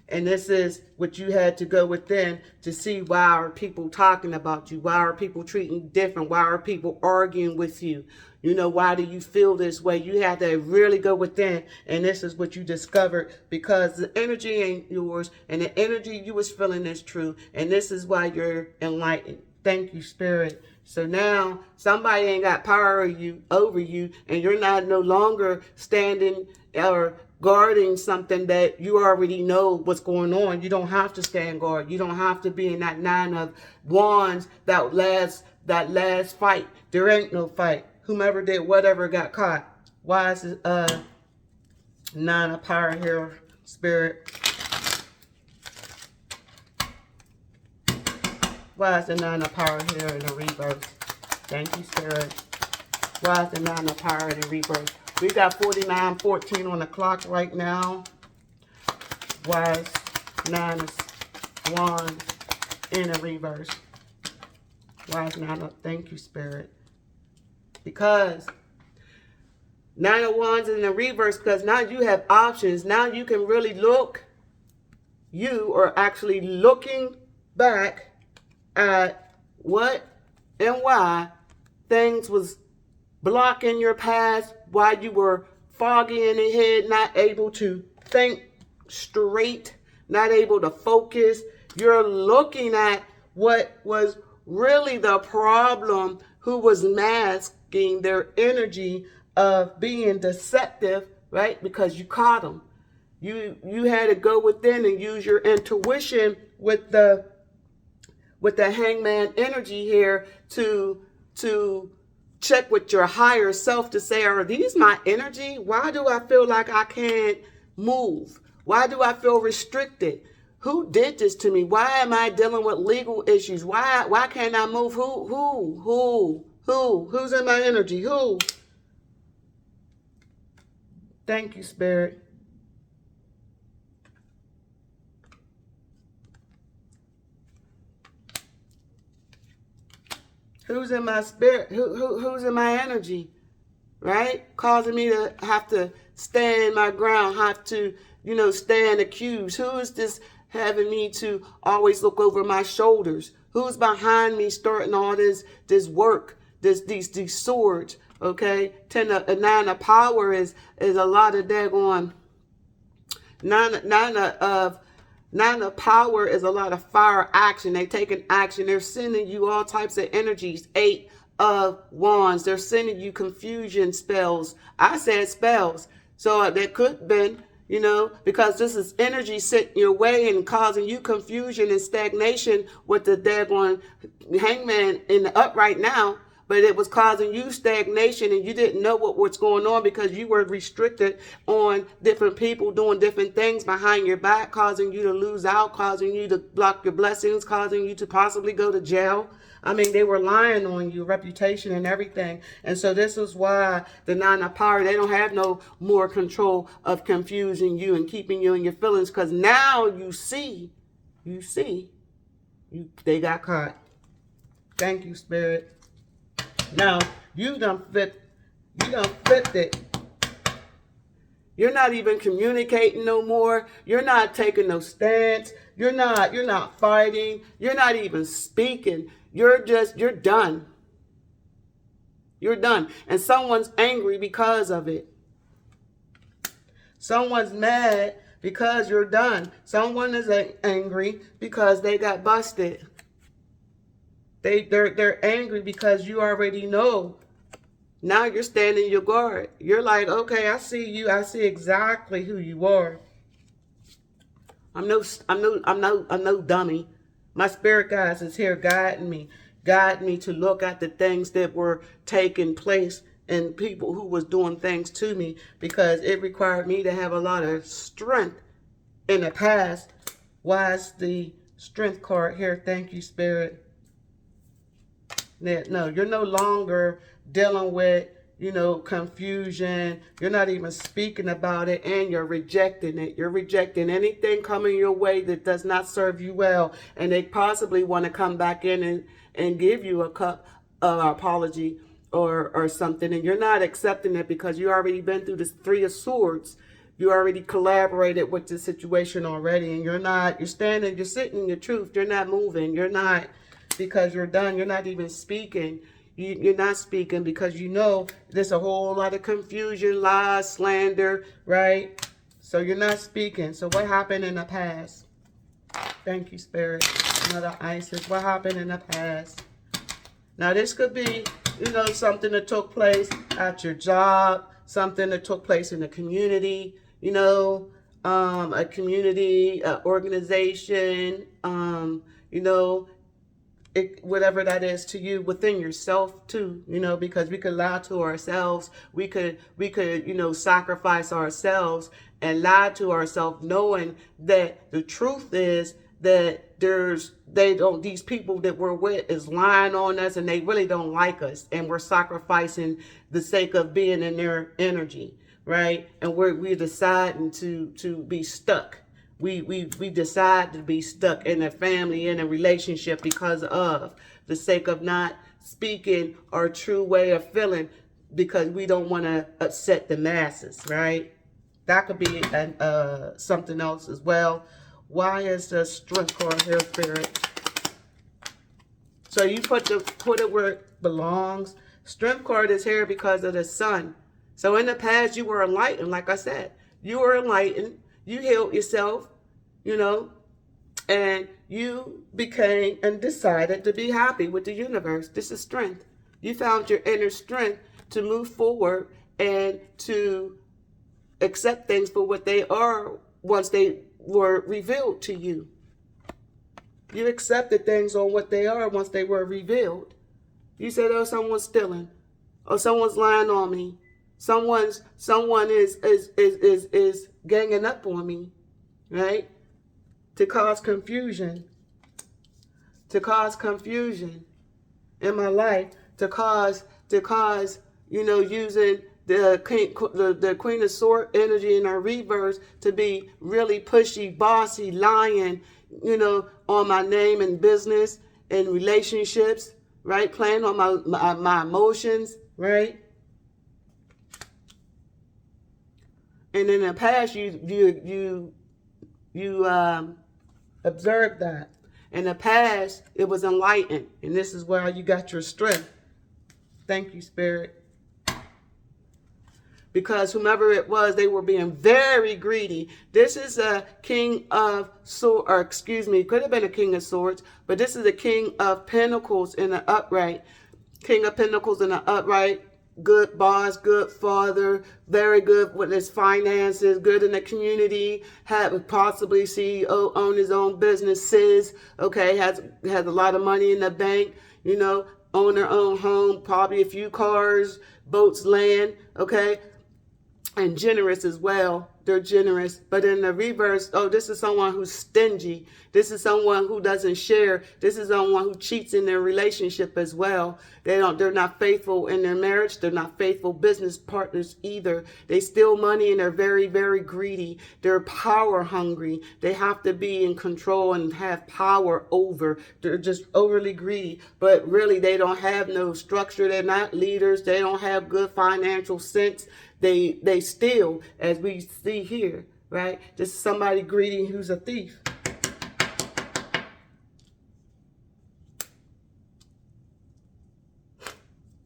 And this is what you had to go within to see, why are people talking about you? Why are people treating you different? Why are people arguing with you? Why do you feel this way? You had to really go within, and this is what you discovered, because the energy ain't yours, and the energy you was feeling is true, and this is why you're enlightened. Thank you, Spirit. So now somebody ain't got power over you, and you're no longer standing or guarding something that you already know what's going on. You don't have to stand guard. You don't have to be in that Nine of Wands, that last fight. There ain't no fight. Whomever did whatever got caught. Why is it Nine of Power here, Spirit? Why is the Nine of Power here in the reverse? Thank you, Spirit. Why is the Nine of Power in the reverse? We got 49:14 on the clock right now. Why is Nine of Wands in the reverse? Why is Nine of... Thank you, Spirit. Because Nine of Wands in the reverse, because now you have options. Now you can really look. You are actually looking back at what and why things was blocking your past, why you were foggy in the head, not able to think straight, not able to focus. You're looking at what was really the problem, who was masking their energy of being deceptive, right? Because you caught them. You had to go within and use your intuition with the hangman energy here to check with your higher self to say, are these my energy? Why do I feel like I can't move? Why do I feel restricted? Who did this to me? Why am I dealing with legal issues? Why can't I move? Who's in my energy? Who? Thank you, Spirit. Who's in my spirit? Who's in my energy? Right? Causing me to have to stand my ground, have to, stand accused. Who is this having me to always look over my shoulders? Who's behind me starting all this work, these swords? Okay? Nine of power is a lot of daggone. Nine of power is a lot of fire action. They taking action. They're sending you all types of energies. Eight of Wands. They're sending you confusion spells. I said spells. So that could have been, because this is energy sitting your way and causing you confusion and stagnation with the daggone hangman in the upright now. But it was causing you stagnation and you didn't know what was going on because you were restricted on different people doing different things behind your back, causing you to lose out, causing you to block your blessings, causing you to possibly go to jail. I mean, they were lying on your reputation and everything. And so this is why the Nine of Power, they don't have no more control of confusing you and keeping you in your feelings, because now you see, they got caught. Thank you, Spirit. Now, you done flipped it. You're not even communicating no more. You're not taking no stance. You're not fighting. You're not even speaking. You're done. You're done. And someone's angry because of it. Someone's mad because you're done. Someone is angry because they got busted. They're angry because you already know. Now you're standing your guard. You're like, okay, I see you. I see exactly who you are. I'm no dummy. My spirit guides is here guiding me to look at the things that were taking place and people who was doing things to me, because it required me to have a lot of strength in the past. Why is the strength card here? Thank you, Spirit. No, you're no longer dealing with, confusion. You're not even speaking about it, and you're rejecting it. You're rejecting anything coming your way that does not serve you well. And they possibly want to come back in and give you a cup of apology or something. And you're not accepting it because you already been through this Three of Swords. You already collaborated with the situation already. And you're sitting in your truth. You're not moving. You're not. Because you're done. You're not even speaking. You're not speaking because there's a whole lot of confusion, lies, slander, right? So you're not speaking. So what happened in the past? Thank you, Spirit. Another Isis. What happened in the past? Now this could be, something that took place at your job, something that took place in the community, a community, organization, whatever that is to you, within yourself too, because we could lie to ourselves. We could, sacrifice ourselves and lie to ourselves, knowing that the truth is that these people that we're with is lying on us and they really don't like us. And we're sacrificing the sake of being in their energy, right? And we're deciding to be stuck. We decide to be stuck in a family, in a relationship, because of the sake of not speaking our true way of feeling. because we don't want to upset the masses, right? That could be something else as well. Why is the Strength card here, Spirit? So you put it where it belongs. Strength card is here because of the sun. So in the past, you were enlightened, like I said. You were enlightened. You healed yourself, you know, and you became and decided to be happy with the universe. This is strength. You found your inner strength to move forward and to accept things for what they are once they were revealed to you. You accepted things on what they are once they were revealed. You said, oh, someone's stealing. Oh, someone's lying on me. Someone is ganging up on me, right? To cause confusion in my life, to cause, using the Queen of Swords energy in our reverse to be really pushy, bossy, lying, on my name and business and relationships, right? Playing on my emotions, right? And in the past, you observed that. In the past, it was enlightened, and this is where you got your strength. Thank you, Spirit. Because whomever it was, they were being very greedy. This is a king of swords, or excuse me, could have been a king of swords, but this is a king of pentacles in the upright. King of pentacles in the upright. Good boss, good father, very good with his finances, good in the community, had possibly CEO, own his own businesses, okay, has a lot of money in the bank, own their own home, probably a few cars, boats, land, okay, and generous as well. They're generous. But in the reverse, oh, this is someone who's stingy. This is someone who doesn't share. This is someone who cheats in their relationship as well. They're not faithful in their marriage. They're not faithful business partners either. They steal money and they're very, very greedy. They're power hungry. They have to be in control and have power over. They're just overly greedy. But really, they don't have no structure. They're not leaders. They don't have good financial sense. They steal, as we see here, right? This is somebody greedy who's a thief.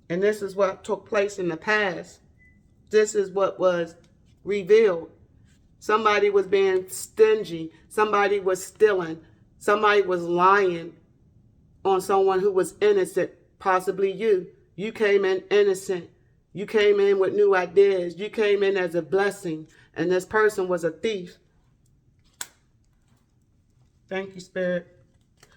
And this is what took place in the past. This is what was revealed. Somebody was being stingy. Somebody was stealing. Somebody was lying on someone who was innocent, possibly you. You came in innocent. You came in with new ideas. You came in as a blessing. And this person was a thief. Thank you, Spirit.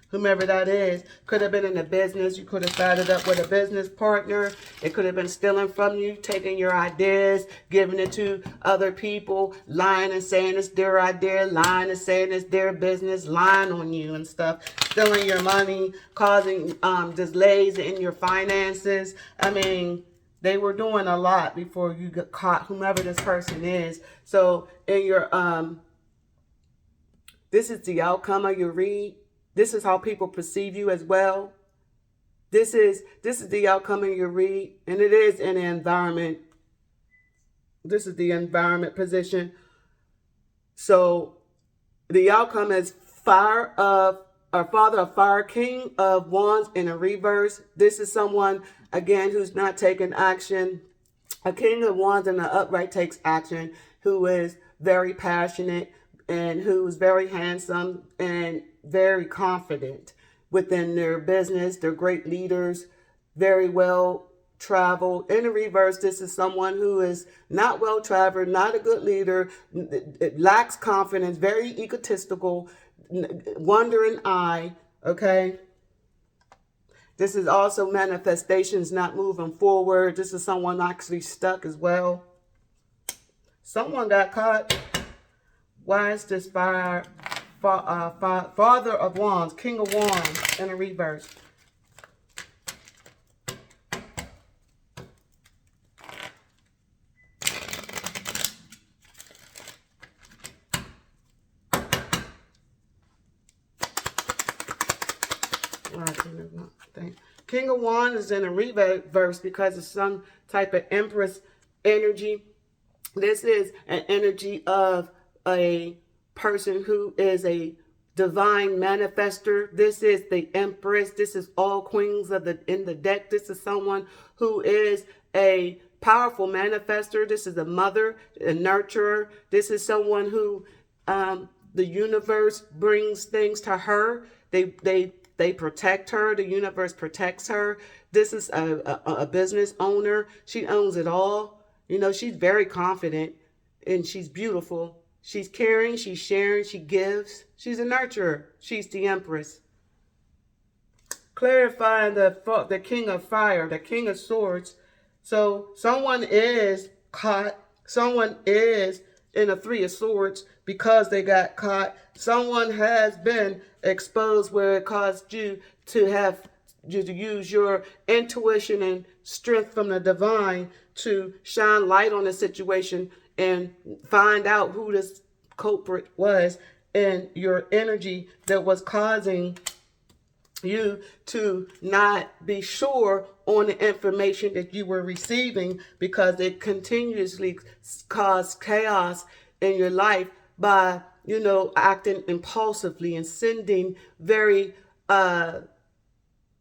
Whomever that is. Could have been in a business. You could have started up with a business partner. It could have been stealing from you, taking your ideas, giving it to other people, lying and saying it's their idea, lying and saying it's their business, lying on you and stuff, stealing your money, causing delays in your finances. I mean, they were doing a lot before you got caught, whomever this person is. So in your, this is the outcome of your read. This is how people perceive you as well. This is the outcome of your read. And it is in the environment. This is the environment position. So the outcome is Father of Fire, King of Wands in a reverse. This is someone, again, who's not taking action. A King of Wands in the upright takes action, who is very passionate and who's very handsome and very confident within their business. They're great leaders, very well traveled. In the reverse, this is someone who is not well traveled, not a good leader, lacks confidence, very egotistical, wandering eye, okay? This is also manifestations not moving forward. This is someone actually stuck as well. Someone got caught. Why is this Father of Wands, King of Wands in a reverse? Why King of Wands is in a reverse because of some type of Empress energy. This is an energy of a person who is a divine manifester. This is the Empress. This is all queens of in the deck. This is someone who is a powerful manifester. This is a mother, a nurturer. This is someone who the universe brings things to her. They protect her. The universe protects her. This is a business owner. She owns it all. You know, she's very confident and she's beautiful. She's caring, she's sharing, she gives. She's a nurturer. She's the Empress. Clarifying the King of Fire, the King of Swords. So someone is caught. Someone is in a Three of Swords because they got caught. Someone has been exposed where it caused you to use your intuition and strength from the divine to shine light on the situation and find out who this culprit was and your energy that was causing you to not be sure on the information that you were receiving because it continuously caused chaos in your life by, you know, acting impulsively and sending very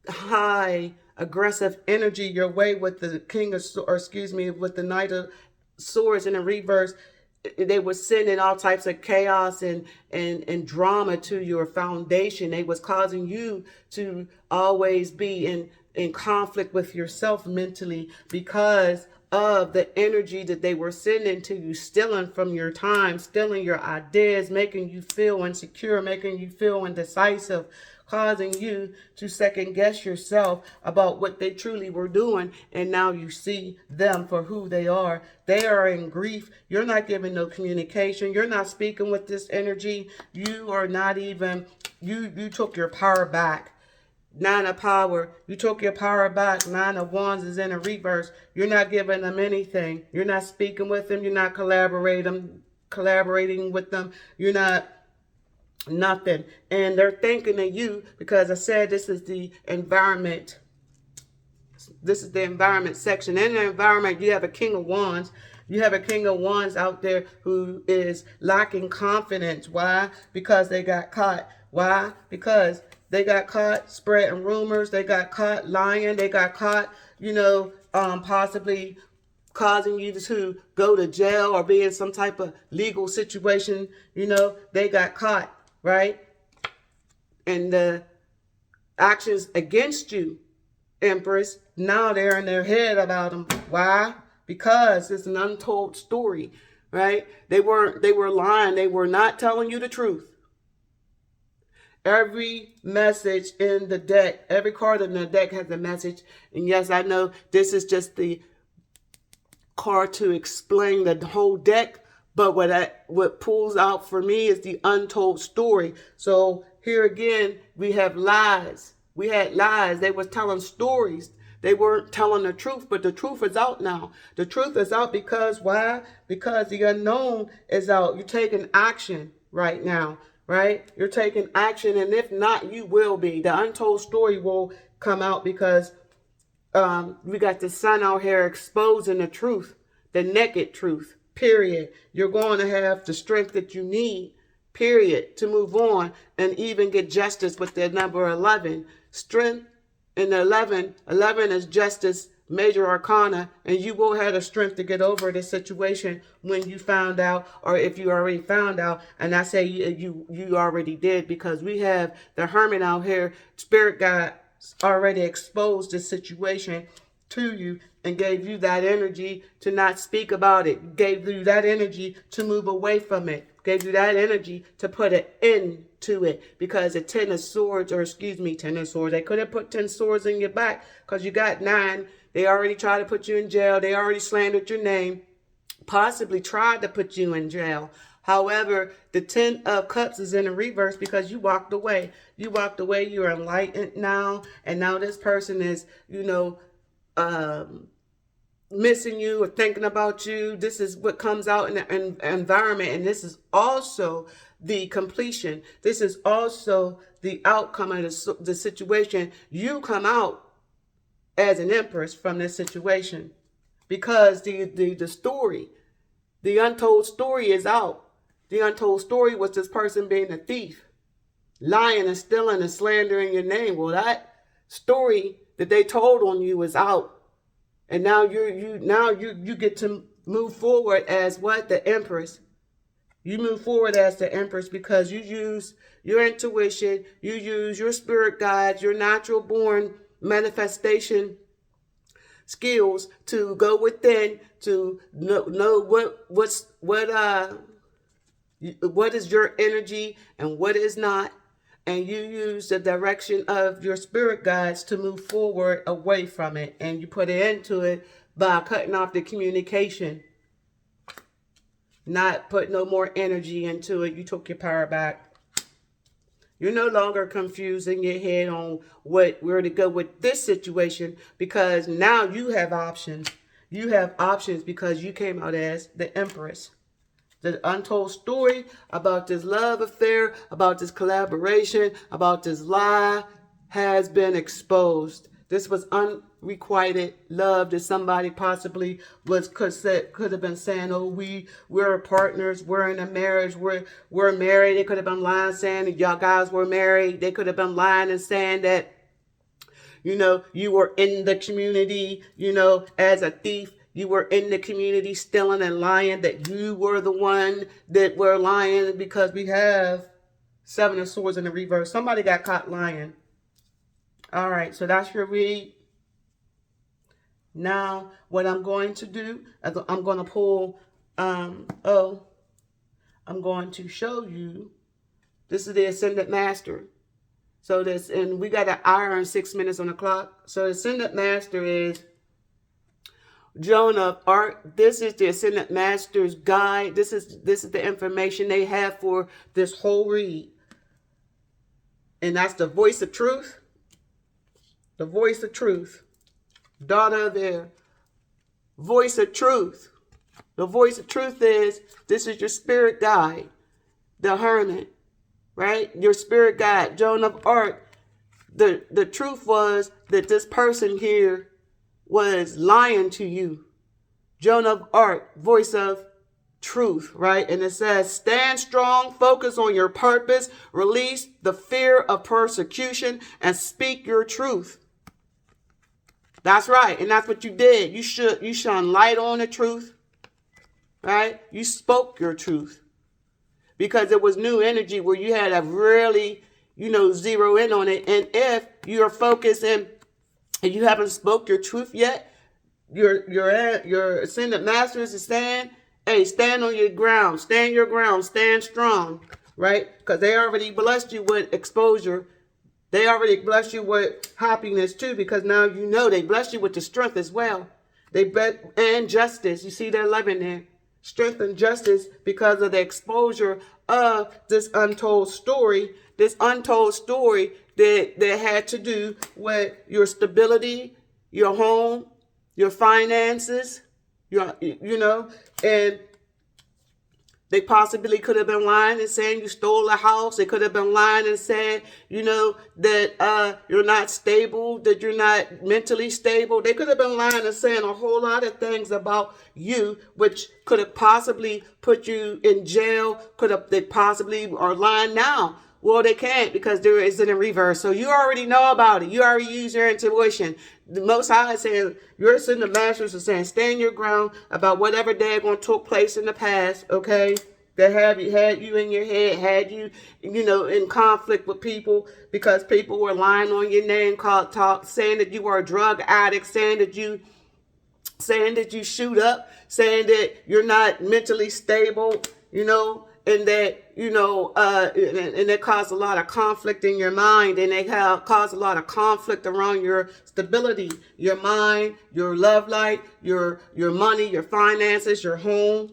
high aggressive energy your way with the with the Knight of Swords in the reverse. They were sending all types of chaos and drama to your foundation. They was causing you to always be in conflict with yourself mentally because of the energy that they were sending to you, stealing from your time, stealing your ideas, making you feel insecure, making you feel indecisive, causing you to second guess yourself about what they truly were doing. And now you see them for who they are. They are in grief. You're not giving no communication. You're not speaking with this energy. You are not even, you took your power back. Nine of Power, you took your power back. Nine of Wands is in a reverse. You're not giving them anything. You're not speaking with them. You're not collaborating with them. You're not nothing. And they're thinking of you because I said this is the environment. This is the environment section. In the environment, you have a King of Wands. You have a King of Wands out there who is lacking confidence. Why? Because they got caught. Why? Because they got caught spreading rumors. They got caught lying. They got caught, you know, possibly causing you to go to jail or be in some type of legal situation. You know, they got caught, right? And the actions against you, Empress, now they're in their head about them. Why? Because it's an untold story, right? They were lying. They were not telling you the truth. Every message in the deck, every card in the deck has a message. And yes, I know this is just the card to explain the whole deck, but what pulls out for me is the untold story. So here again, we have lies. We had lies. They were telling stories. They weren't telling the truth, but the truth is out now. The truth is out because why? Because the unknown is out. You're taking action right now. Right? You're taking action, and if not, you will be. The untold story will come out because we got the sun out here exposing the truth, the naked truth, period. You're going to have the strength that you need, period, to move on and even get justice with the number 11. Strength in the 11. 11 is justice, major arcana, and you will have the strength to get over this situation when you found out, or if you already found out. And I say you already did, because we have the Hermit out here. Spirit guide already exposed this situation to you and gave you that energy to not speak about it, gave you that energy to move away from it, gave you that energy to put an end to it, because the 10 of Swords, or excuse me, 10 of Swords, they could have put 10 swords in your back because you got 9. They already tried to put you in jail. They already slandered your name, possibly tried to put you in jail. However, the 10 of Cups is in the reverse because you walked away. You walked away. You're enlightened now. And now this person is, you know, missing you or thinking about you. This is what comes out in the environment. And this is also the completion. This is also the outcome of the situation, you come out as an empress from this situation, because the story, the untold story is out. The untold story was this person being a thief, lying and stealing and slandering your name. Well, that story that they told on you is out, and now you get to move forward as what? The empress. You move forward as the empress because you use your intuition, you use your spirit guides, your natural born manifestation skills to go within, to know what is your energy and what is not, and you use the direction of your spirit guides to move forward away from it, and you put it into it by cutting off the communication, not put no more energy into it. You took your power back. You're no longer confusing your head on where to go with this situation, because now you have options. You have options because you came out as the empress. The untold story about this love affair, about this collaboration, about this lie has been exposed. This was unrequited love that somebody possibly could have been saying, oh, we're partners, we're in a marriage, we're married. They could have been lying saying that y'all guys were married. They could have been lying and saying that, you were in the community, as a thief. You were in the community stealing and lying, that you were the one that were lying, because we have 7 of Swords in the reverse. Somebody got caught lying. All right, so that's your read. Now, what I'm going to do, I'm going to pull, I'm going to show you, this is the Ascendant Master. So and we got an hour and 6 minutes on the clock. So the Ascendant Master is Joan of Arc. This is the Ascendant Master's guide. This is the information they have for this whole read. And that's the voice of truth. The voice of truth. Daughter of air. Voice of truth. The voice of truth is, this is your spirit guide. The Hermit. Right? Your spirit guide. Joan of Arc. The truth was that this person here was lying to you. Joan of Arc, voice of truth, right? And it says, stand strong, focus on your purpose, release the fear of persecution, and speak your truth. That's right. And that's what you did. You shone light on the truth, right? You spoke your truth, because it was new energy where you had to really, zero in on it. And if you're focusing and you haven't spoke your truth yet, your Ascendant Masters is saying, hey, stand on your ground, stand your ground, stand strong, right? Because they already blessed you with exposure. They already blessed you with happiness too, because now they blessed you with the strength as well. And justice. You see that 11 there. Strength and justice, because of the exposure of this untold story. This untold story that had to do with your stability, your home, your finances, and they possibly could have been lying and saying you stole a house. They could have been lying and saying, that you're not stable, that you're not mentally stable. They could have been lying and saying a whole lot of things about you, which could have possibly put you in jail. They possibly are lying now. Well, they can't, because there is in reverse. So you already know about it. You already use your intuition. The Most High is saying, your Ascendant Masters are saying, stand your ground about whatever daggone took place in the past, okay? That had you in your head, had you, in conflict with people, because people were lying on your name, saying that you were a drug addict, saying that you shoot up, saying that you're not mentally stable, and that, and it caused a lot of conflict in your mind, and they have caused a lot of conflict around your stability, your mind, your love life, your money, your finances, your home.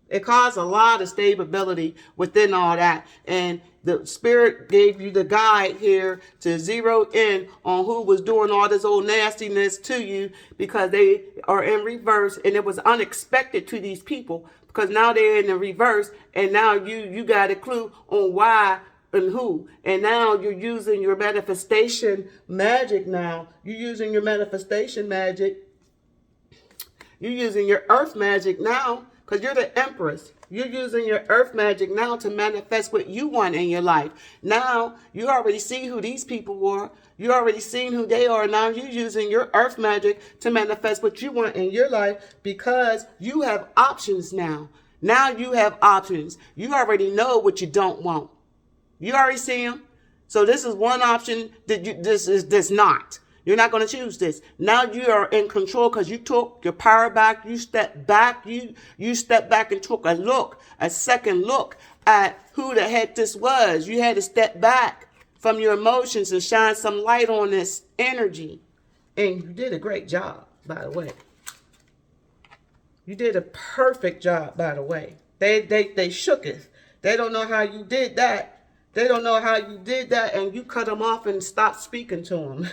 It caused a lot of stability within all that. And the Spirit gave you the guide here to zero in on who was doing all this old nastiness to you, because they are in reverse, and it was unexpected to these people, because now they're in the reverse, and now you got a clue on why and who. And now you're using your manifestation magic now. You're using your manifestation magic. You're using your earth magic now because you're the empress. You're using your earth magic now to manifest what you want in your life. Now, you already see who these people were. You already seen who they are. Now you're using your earth magic to manifest what you want in your life because you have options now. Now you have options. You already know what you don't want. You already see them. So this is one option that this is not. You're not going to choose this. Now you are in control because you took your power back. You stepped back. You stepped back and took a second look at who the heck this was. You had to step back from your emotions and shine some light on this energy. And you did a great job, by the way. You did a perfect job, by the way. They shook it. They don't know how you did that. They don't know how you did that, and you cut them off and stopped speaking to them.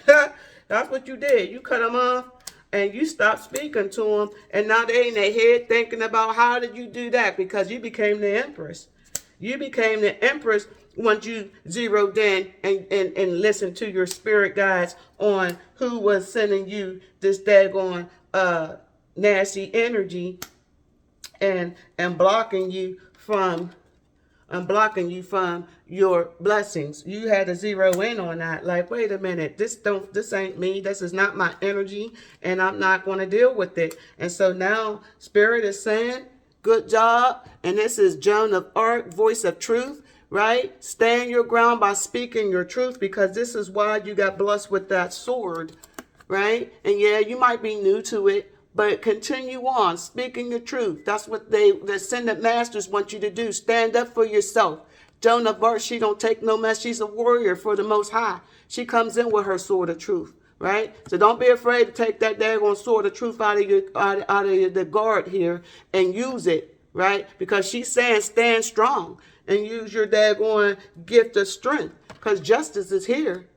That's what you did. You cut them off, and you stopped speaking to them, and now they in their head thinking about how did you do that, because you became the empress. You became the empress once you zeroed in and listened to your spirit guides on who was sending you this daggone nasty energy and blocking you from your blessings. You had to zero in on that. Like, wait a minute, this ain't me. This is not my energy, and I'm not going to deal with it. And so now Spirit is saying, good job. And this is Joan of Arc, voice of truth, right? Stand your ground by speaking your truth, because this is why you got blessed with that sword, right? And yeah, you might be new to it, but continue on speaking the truth. That's what the ascended masters want you to do. Stand up for yourself. Joan of Arc, she don't take no mess. She's a warrior for the Most High. She comes in with her sword of truth, right? So don't be afraid to take that daggone sword of truth out of the guard here and use it, right? Because she's saying stand strong and use your daggone gift of strength, because justice is here.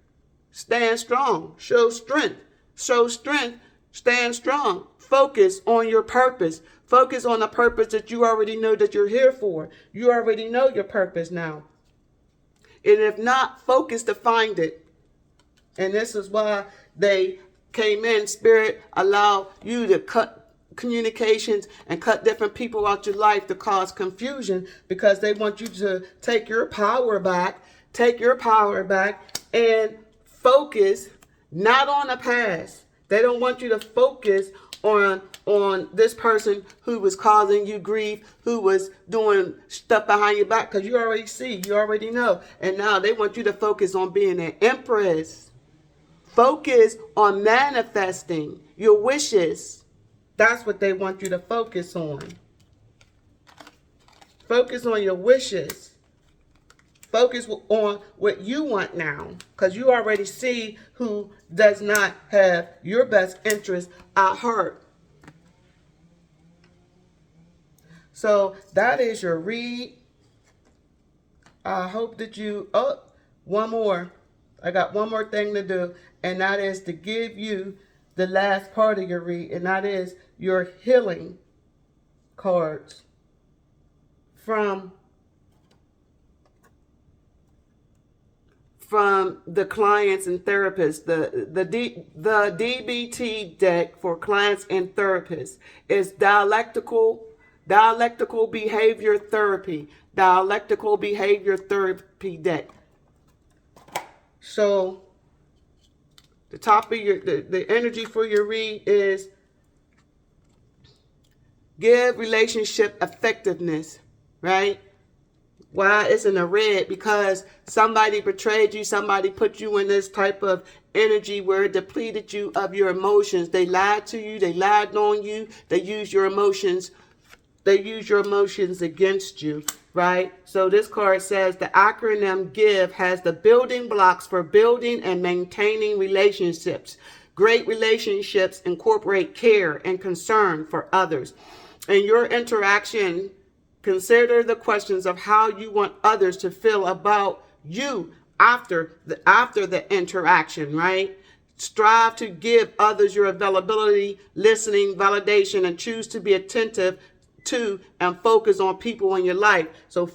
Stand strong. Show strength. Show strength. Stand strong. Focus on your purpose. Focus on the purpose that you already know that you're here for. You already know your purpose now. And if not, focus to find it. And this is why they came in. Spirit allow you to cut communications and cut different people out your life to cause confusion, because they want you to take your power back. Take your power back and focus not on the past. They don't want you to focus on this person who was causing you grief, who was doing stuff behind your back, because you already see, you already know. And now they want you to focus on being an empress. Focus on manifesting your wishes. That's what they want you to focus on. Focus on your wishes. Focus on what you want now, because you already see who does not have your best interest at heart. So that is your read. I hope that you, one more. I got one more thing to do, and that is to give you the last part of your read, and that is your healing cards from the clients and therapists. The DBT deck for clients and therapists is dialectical behavior therapy. Dialectical behavior therapy deck. So the top of the energy for your read is give relationship effectiveness, right? Why it's in the red? Because somebody betrayed you. Somebody put you in this type of energy where it depleted you of your emotions. They lied to you. They lied on you. They used your emotions. They use your emotions against you, right? So this card says the acronym GIVE has the building blocks for building and maintaining relationships. Great relationships incorporate care and concern for others. In your interaction, consider the questions of how you want others to feel about you after the interaction, right? Strive to give others your availability, listening, validation, and choose to be attentive to and focus on people in your life. So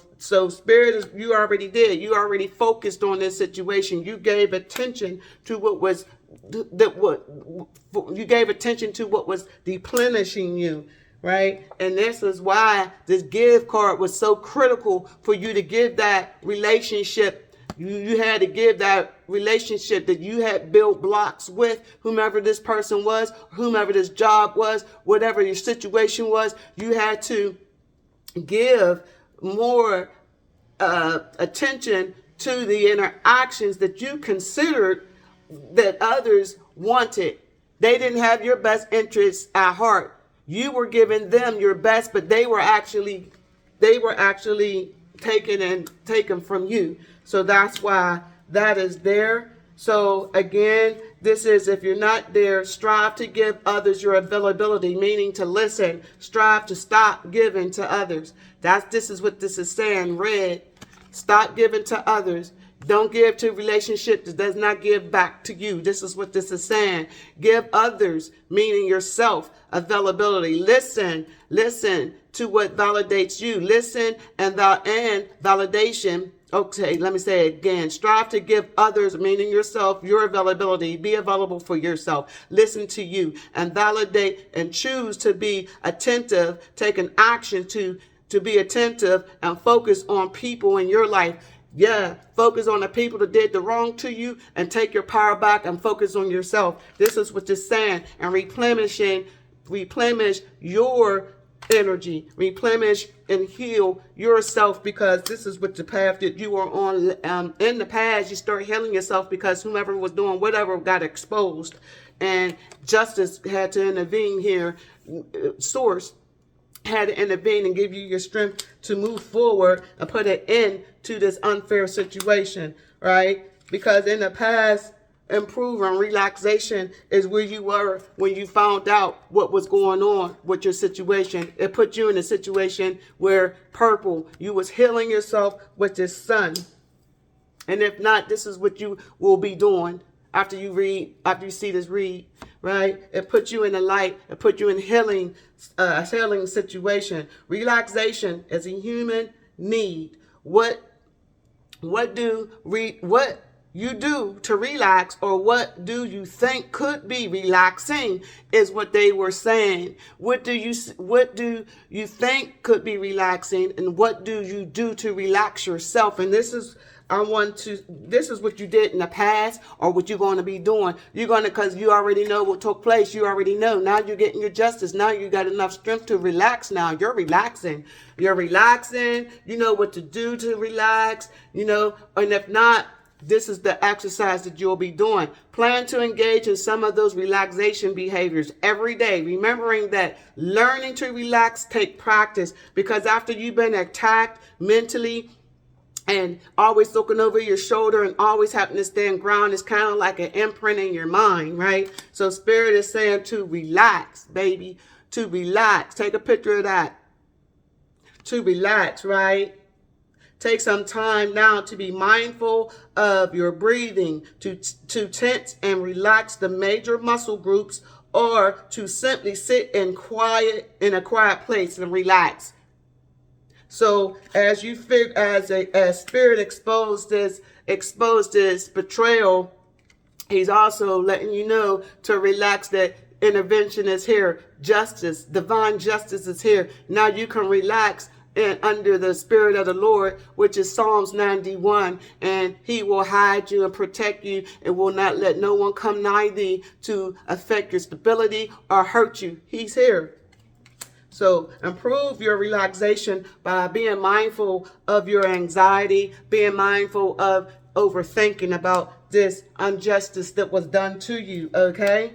spirit is, you already did. You already focused on this situation. You gave attention to what was you gave attention to what was replenishing you, right? And this is why this give card was so critical for you to give that relationship. You had to give that relationship that you had built blocks with whomever this person was, whomever this job was, whatever your situation was. You had to give more attention to the interactions that you considered that others wanted. They didn't have your best interests at heart. You were giving them your best, but they were actually taken from you. So that's why that is there. So again, this is, if you're not there, strive to give others your availability, meaning to listen. Strive to stop giving to others. This is what this is saying, red. Stop giving to others. Don't give to relationships that does not give back to you. This is what this is saying. Give others, meaning yourself, availability. Listen to what validates you. Listen and validation. Okay, let me say it again. Strive to give others, meaning yourself, your availability. Be available for yourself. Listen to you and validate and choose to be attentive. Take an action to be attentive and focus on people in your life. Yeah, focus on the people that did the wrong to you and take your power back and focus on yourself. This is what this is saying. And replenish your energy, replenish and heal yourself, because this is what the path that you are on. In the past, you start healing yourself because whomever was doing whatever got exposed, and justice had to intervene here. Source had to intervene and give you your strength to move forward and put an end to this unfair situation, right? Because in the past, improving relaxation is where you were when you found out what was going on with your situation. It put you in a situation where purple, you was healing yourself with this sun. And if not, this is what you will be doing after you see this read, right? It put you in the light. It put you in healing situation. Relaxation is a human need. What you do to relax, or what do you think could be relaxing, is what they were saying. What do you think could be relaxing, and what do you do to relax yourself? And this is what you did in the past, or what you're going to be doing. Because you already know what took place. You already know. Now you're getting your justice. Now you got enough strength to relax. Now you're relaxing. You know what to do to relax, and if not, this is the exercise that you'll be doing. Plan to engage in some of those relaxation behaviors every day, remembering that learning to relax takes practice, because after you've been attacked mentally and always looking over your shoulder and always having to stand ground, is kind of like an imprint in your mind, right? So Spirit is saying to relax, baby, to relax. Take a picture of that. To relax, right? Take some time now to be mindful of your breathing, to tense and relax the major muscle groups, or to simply sit in a quiet place and relax. So as Spirit exposed this betrayal, he's also letting you know to relax, that intervention is here. Justice, divine justice is here. Now you can relax and under the Spirit of the Lord, which is Psalms 91, and he will hide you and protect you, and will not let no one come nigh thee to affect your stability or hurt you. He's here. So improve your relaxation by being mindful of your anxiety, being mindful of overthinking about this injustice that was done to you, okay?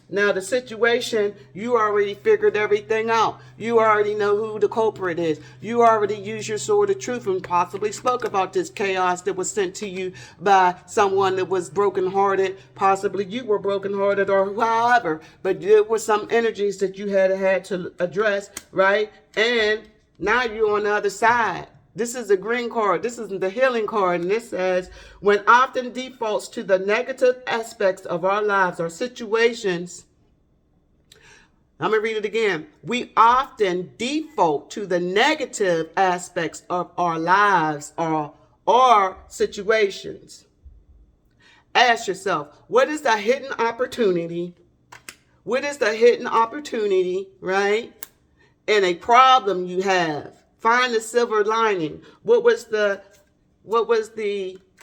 Now, the situation, you already figured everything out. You already know who the culprit is. You already used your sword of truth and possibly spoke about this chaos that was sent to you by someone that was brokenhearted. Possibly you were brokenhearted, or however. But there were some energies that you had to address, right? And now you're on the other side. This is the green card. This is the healing card. And this says, when often defaults to the negative aspects of our lives or situations, I'm going to read it again. We often default to the negative aspects of our lives or situations. Ask yourself, what is the hidden opportunity? What is the hidden opportunity, right? In a problem you have. Find the silver lining. What was the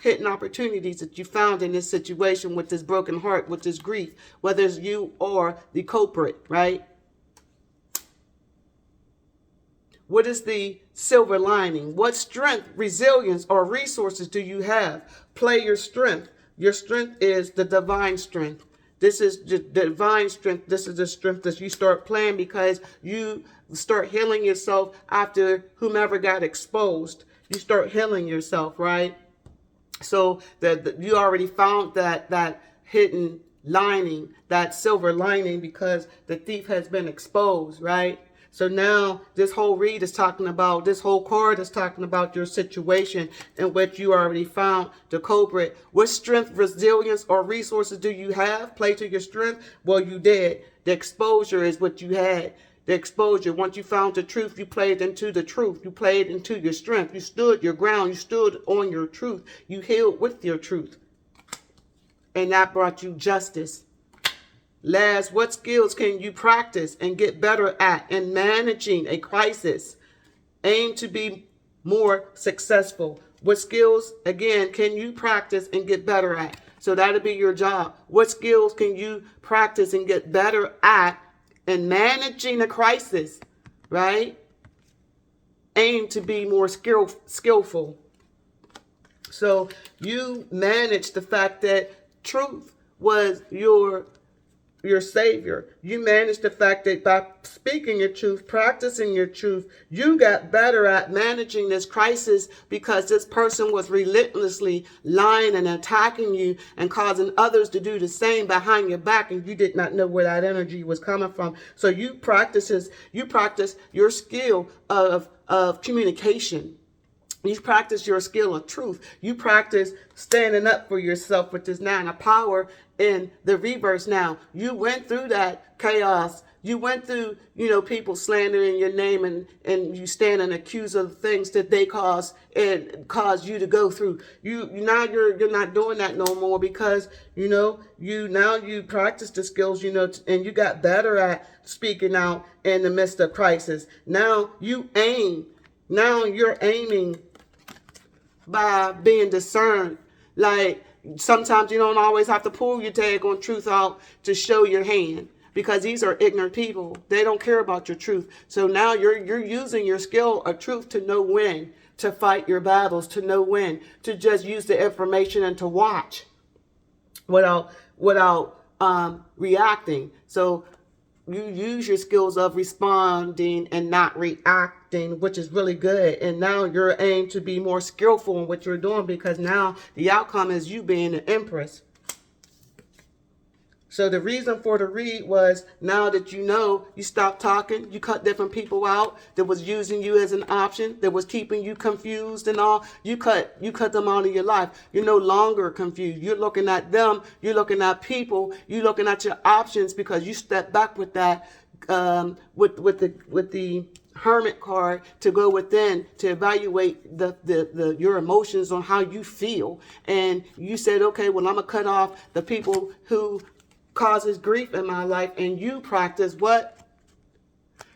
hidden opportunities that you found in this situation with this broken heart, with this grief, whether it's you or the culprit, right? What is the silver lining? What strength, resilience, or resources do you have? Play your strength. Your strength is the divine strength. This is the divine strength. This is the strength that you start playing because you start healing yourself after whomever got exposed. You start healing yourself, right? So that you already found that hidden lining, that silver lining, because the thief has been exposed, right? So now this whole read is talking about, this whole card is talking about your situation in which you already found the culprit. What strength, resilience, or resources do you have? Play to your strength? Well, you did. The exposure is what you had. The exposure. Once you found the truth, you played into the truth. You played into your strength. You stood your ground. You stood on your truth. You healed with your truth. And that brought you justice. Last, what skills can you practice and get better at in managing a crisis? Aim to be more successful. What skills, again, can you practice and get better at? So that'll be your job. What skills can you practice and get better at in managing a crisis, right? Aim to be more skillful. So you manage the fact that truth was your savior. You managed the fact that by speaking your truth, practicing your truth, you got better at managing this crisis because this person was relentlessly lying and attacking you and causing others to do the same behind your back, and you did not know where that energy was coming from. So you practice your skill of communication. You practice your skill of truth. You practice standing up for yourself, which is now a power in the reverse. Now, you went through that chaos. You went through, people slandering your name and you stand and accuse of the things that they caused you to go through. You're not doing that no more because, you practice the skills, and you got better at speaking out in the midst of crisis. Now you're aiming by being discerned. Like, sometimes you don't always have to pull your daggone truth out to show your hand, because these are ignorant people. They don't care about your truth. So now you're using your skill of truth to know when to fight your battles, to know when to just use the information and to watch without reacting. So you use your skills of responding and not reacting, which is really good. And now you're aimed to be more skillful in what you're doing, because now the outcome is you being an empress. So the reason for the read was, now that you stopped talking, you cut different people out that was using you as an option, that was keeping you confused and all. You cut them out of your life. You're no longer confused. You're looking at them. You're looking at people. You're looking at your options, because you stepped back with that, with the Hermit card, to go within to evaluate your emotions on how you feel. And you said, okay, well, I'm gonna cut off the people who causes grief in my life. And you practice what?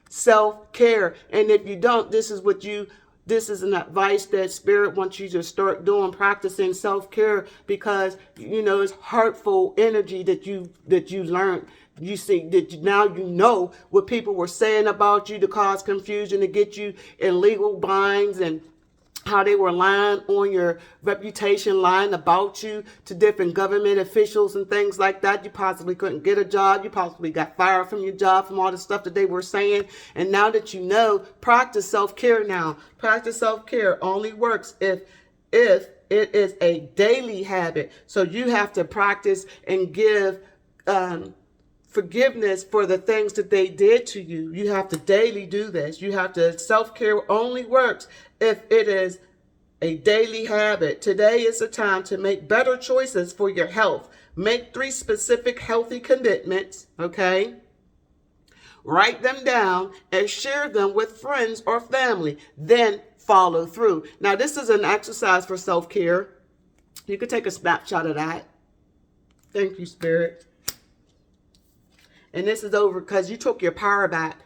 Self-care. And if you don't, this is an advice that Spirit wants you to start doing, practicing self-care, because it's hurtful energy that you learned. You see that now you know what people were saying about you to cause confusion, to get you in legal binds, and how they were lying on your reputation, lying about you to different government officials and things like that. You possibly couldn't get a job. You possibly got fired from your job from all the stuff that they were saying. And now that you know, practice self-care now. Practice self-care only works if it is a daily habit. So you have to practice and give forgiveness for the things that they did to you. You have to daily do this. You have to, self-care only works if it is a daily habit. Today is the time to make better choices for your health. Make 3 specific healthy commitments, okay? write them down, and share them with friends or family. Then follow through. Now, this is an exercise for self-care. You could take a snapshot of that. Thank you, Spirit. And this is over because you took your power back.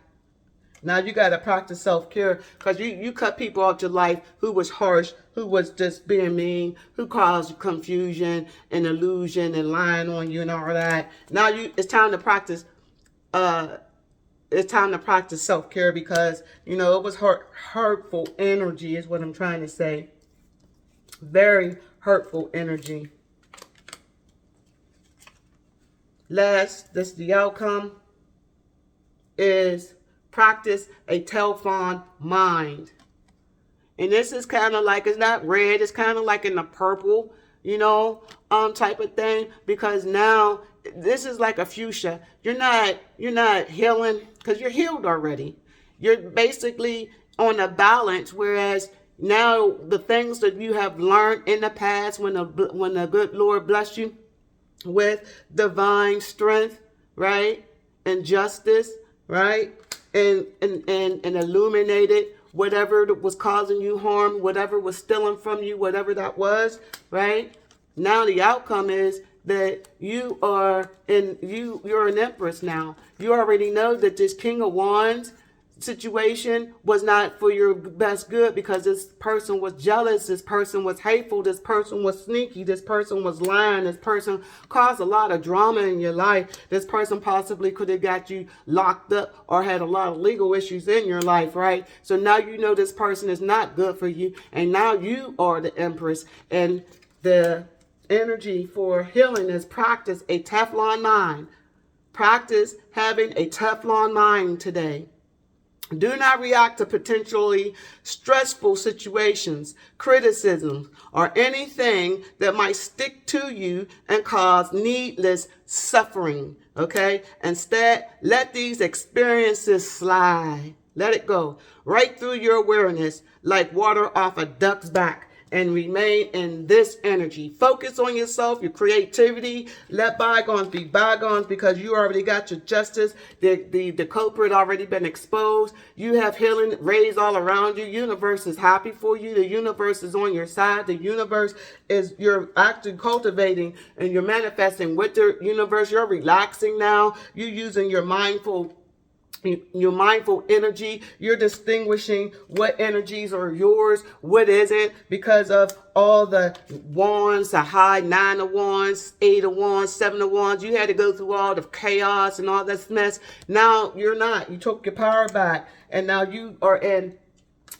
Now you got to practice self-care, because you cut people out your life who was harsh, who was just being mean, who caused confusion and illusion and lying on you and all that. Now it's time to practice. It's time to practice self-care, because it was hurtful energy is what I'm trying to say. Very hurtful energy. Last, this is the outcome, is practice a Teflon mind. And this is kind of like, it's not red, it's kind of like in the purple, type of thing, because now this is like a fuchsia. You're not healing, because you're healed already. You're basically on a balance, whereas now the things that you have learned in the past, when the good Lord blessed you with divine strength, right, and justice, right, and illuminated whatever was causing you harm, whatever was stealing from you, whatever that was, right? Now the outcome is that you're an empress now. You already know that this King of Wands situation was not for your best good, because this person was jealous, this person was hateful, this person was sneaky, this person was lying, this person caused a lot of drama in your life, this person possibly could have got you locked up or had a lot of legal issues in your life, right? So now you know this person is not good for you, and now you are the empress. And the energy for healing is practice a Teflon mind. Practice having a Teflon mind today. Do not react to potentially stressful situations, criticisms, or anything that might stick to you and cause needless suffering, okay? Instead, let these experiences slide. Let it go right through your awareness like water off a duck's back, and remain in this energy. Focus on yourself, your creativity. Let bygones be bygones, because you already got your justice. The culprit already been exposed. You have healing rays all around you. Universe is happy for you. The universe is on your side. The universe is, you're actually cultivating and you're manifesting with the universe. You're relaxing now. You're using your mindful energy. You're distinguishing what energies are yours, what isn't, because of all the wands, the high 9 of wands, 8 of wands, 7 of wands. You had to go through all the chaos and all this mess. Now you're not. You took your power back, and now you are in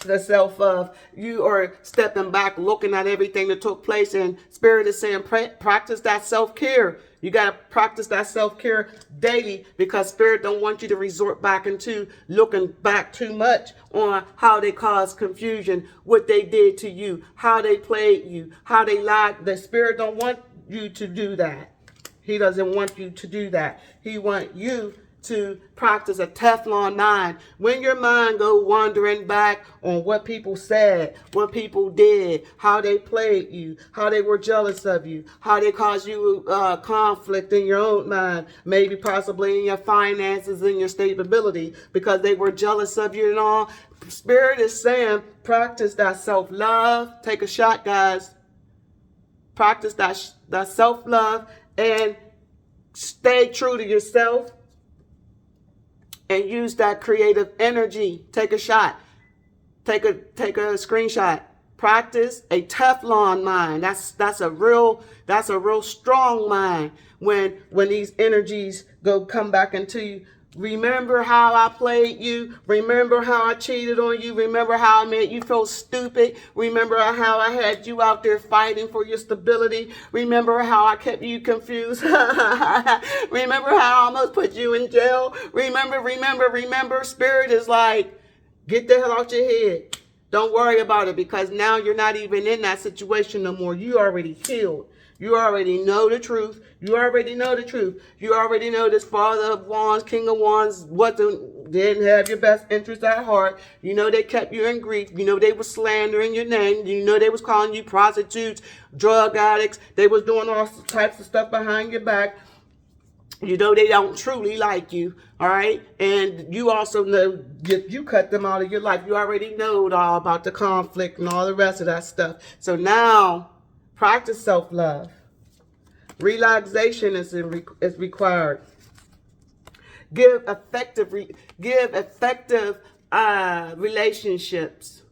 the self of, you are stepping back, looking at everything that took place, and Spirit is saying practice that self-care. You got to practice that self-care daily, because Spirit don't want you to resort back into looking back too much on how they caused confusion, what they did to you, how they played you, how they lied. The Spirit don't want you to do that. He doesn't want you to do that. He wants you to practice a Teflon mind. When your mind go wandering back on what people said, what people did, how they played you, how they were jealous of you, how they caused you conflict in your own mind, maybe possibly in your finances and your stability, because they were jealous of you and all. Spirit is saying practice that self-love. Take a shot, guys. Practice that self-love and stay true to yourself. And use that creative energy. Take a shot. Take a screenshot. Practice a Teflon mind. That's a real strong mind when these energies come back into you. Remember how I played you. Remember how I cheated on you. Remember how I made you feel stupid. Remember how I had you out there fighting for your stability. Remember how I kept you confused. Remember how I almost put you in jail. Remember. Spirit is like, get the hell out your head. Don't worry about it, because now you're not even in that situation no more. You already healed. You already know the truth. You already know the truth. You already know this Father of Wands, King of Wands, didn't have your best interest at heart. You know they kept you in grief. You know they were slandering your name. You know they was calling you prostitutes, drug addicts. They was doing all types of stuff behind your back. You know they don't truly like you, all right? And you also know you cut them out of your life. You already know all about the conflict and all the rest of that stuff. So now, practice self-love. Relaxation is required. Give effective relationships.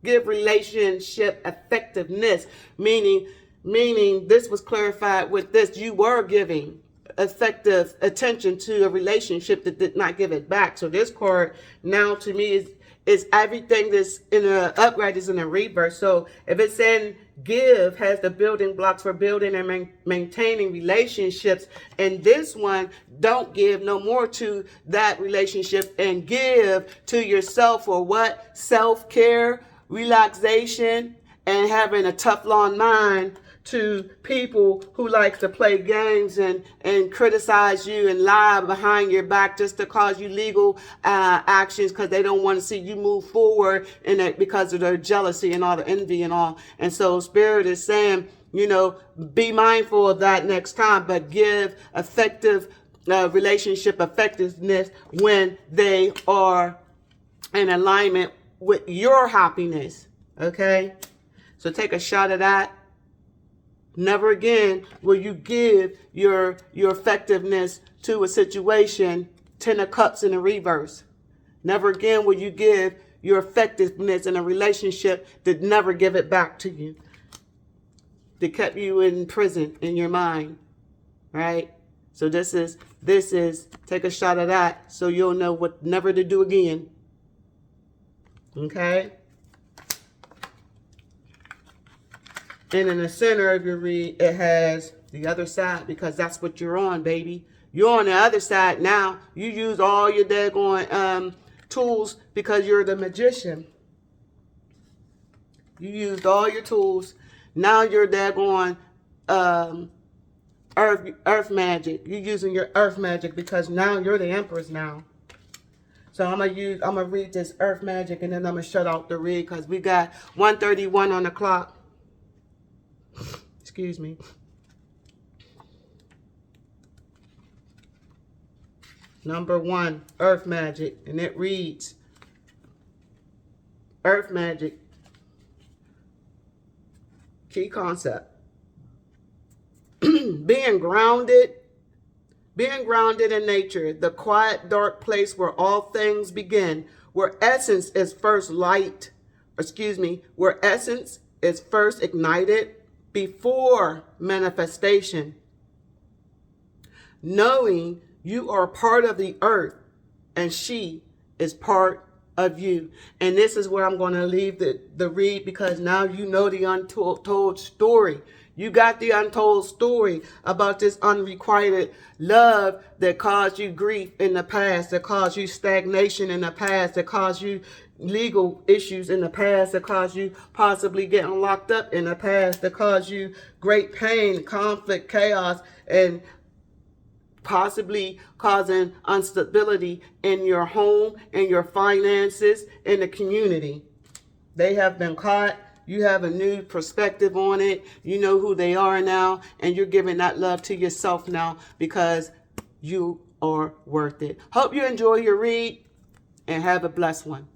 Give relationship effectiveness, meaning this was clarified with this. You were giving effective attention to a relationship that did not give it back. So this card now to me is everything that's in the upright is in a reverse. So if it's in give, has the building blocks for building and maintaining relationships, and this one, don't give no more to that relationship and give to yourself for what? Self-care, relaxation, and having a Teflon mind to people who like to play games and criticize you and lie behind your back just to cause you legal actions because they don't want to see you move forward in it because of their jealousy and all the envy and all. And so Spirit is saying, you know, be mindful of that next time, but give effective relationship effectiveness when they are in alignment with your happiness. Okay? So take a shot at that. Never again will you give your effectiveness to a situation, 10 of cups in a reverse. Never again will you give your effectiveness in a relationship that never give it back to you. That kept you in prison in your mind, right? So this is, take a shot at that so you'll know what never to do again. Okay? And in the center of your read, it has the other side because that's what you're on, baby. You're on the other side now. You use all your daggone tools because you're the magician. You used all your tools. Now you're daggone earth magic. You're using your earth magic because now you're the empress now. So I'm gonna read this earth magic and then I'm gonna shut out the read because we got 1:31 on the clock. Excuse me. Number 1, earth magic, and it reads, earth magic, key concept. Being grounded in nature, the quiet, dark place where all things begin, where essence is first where essence is first ignited before manifestation. Knowing you are part of the earth and she is part of you. And this is where I'm going to leave the read because now you know the untold story. You got the untold story about this unrequited love that caused you grief in the past, that caused you stagnation in the past, that caused you legal issues in the past, that caused you possibly getting locked up in the past, that caused you great pain, conflict, chaos, and possibly causing instability in your home, in your finances, in the community. They have been caught. You have a new perspective on it. You know who they are now, and you're giving that love to yourself now because you are worth it. Hope you enjoy your read and have a blessed one.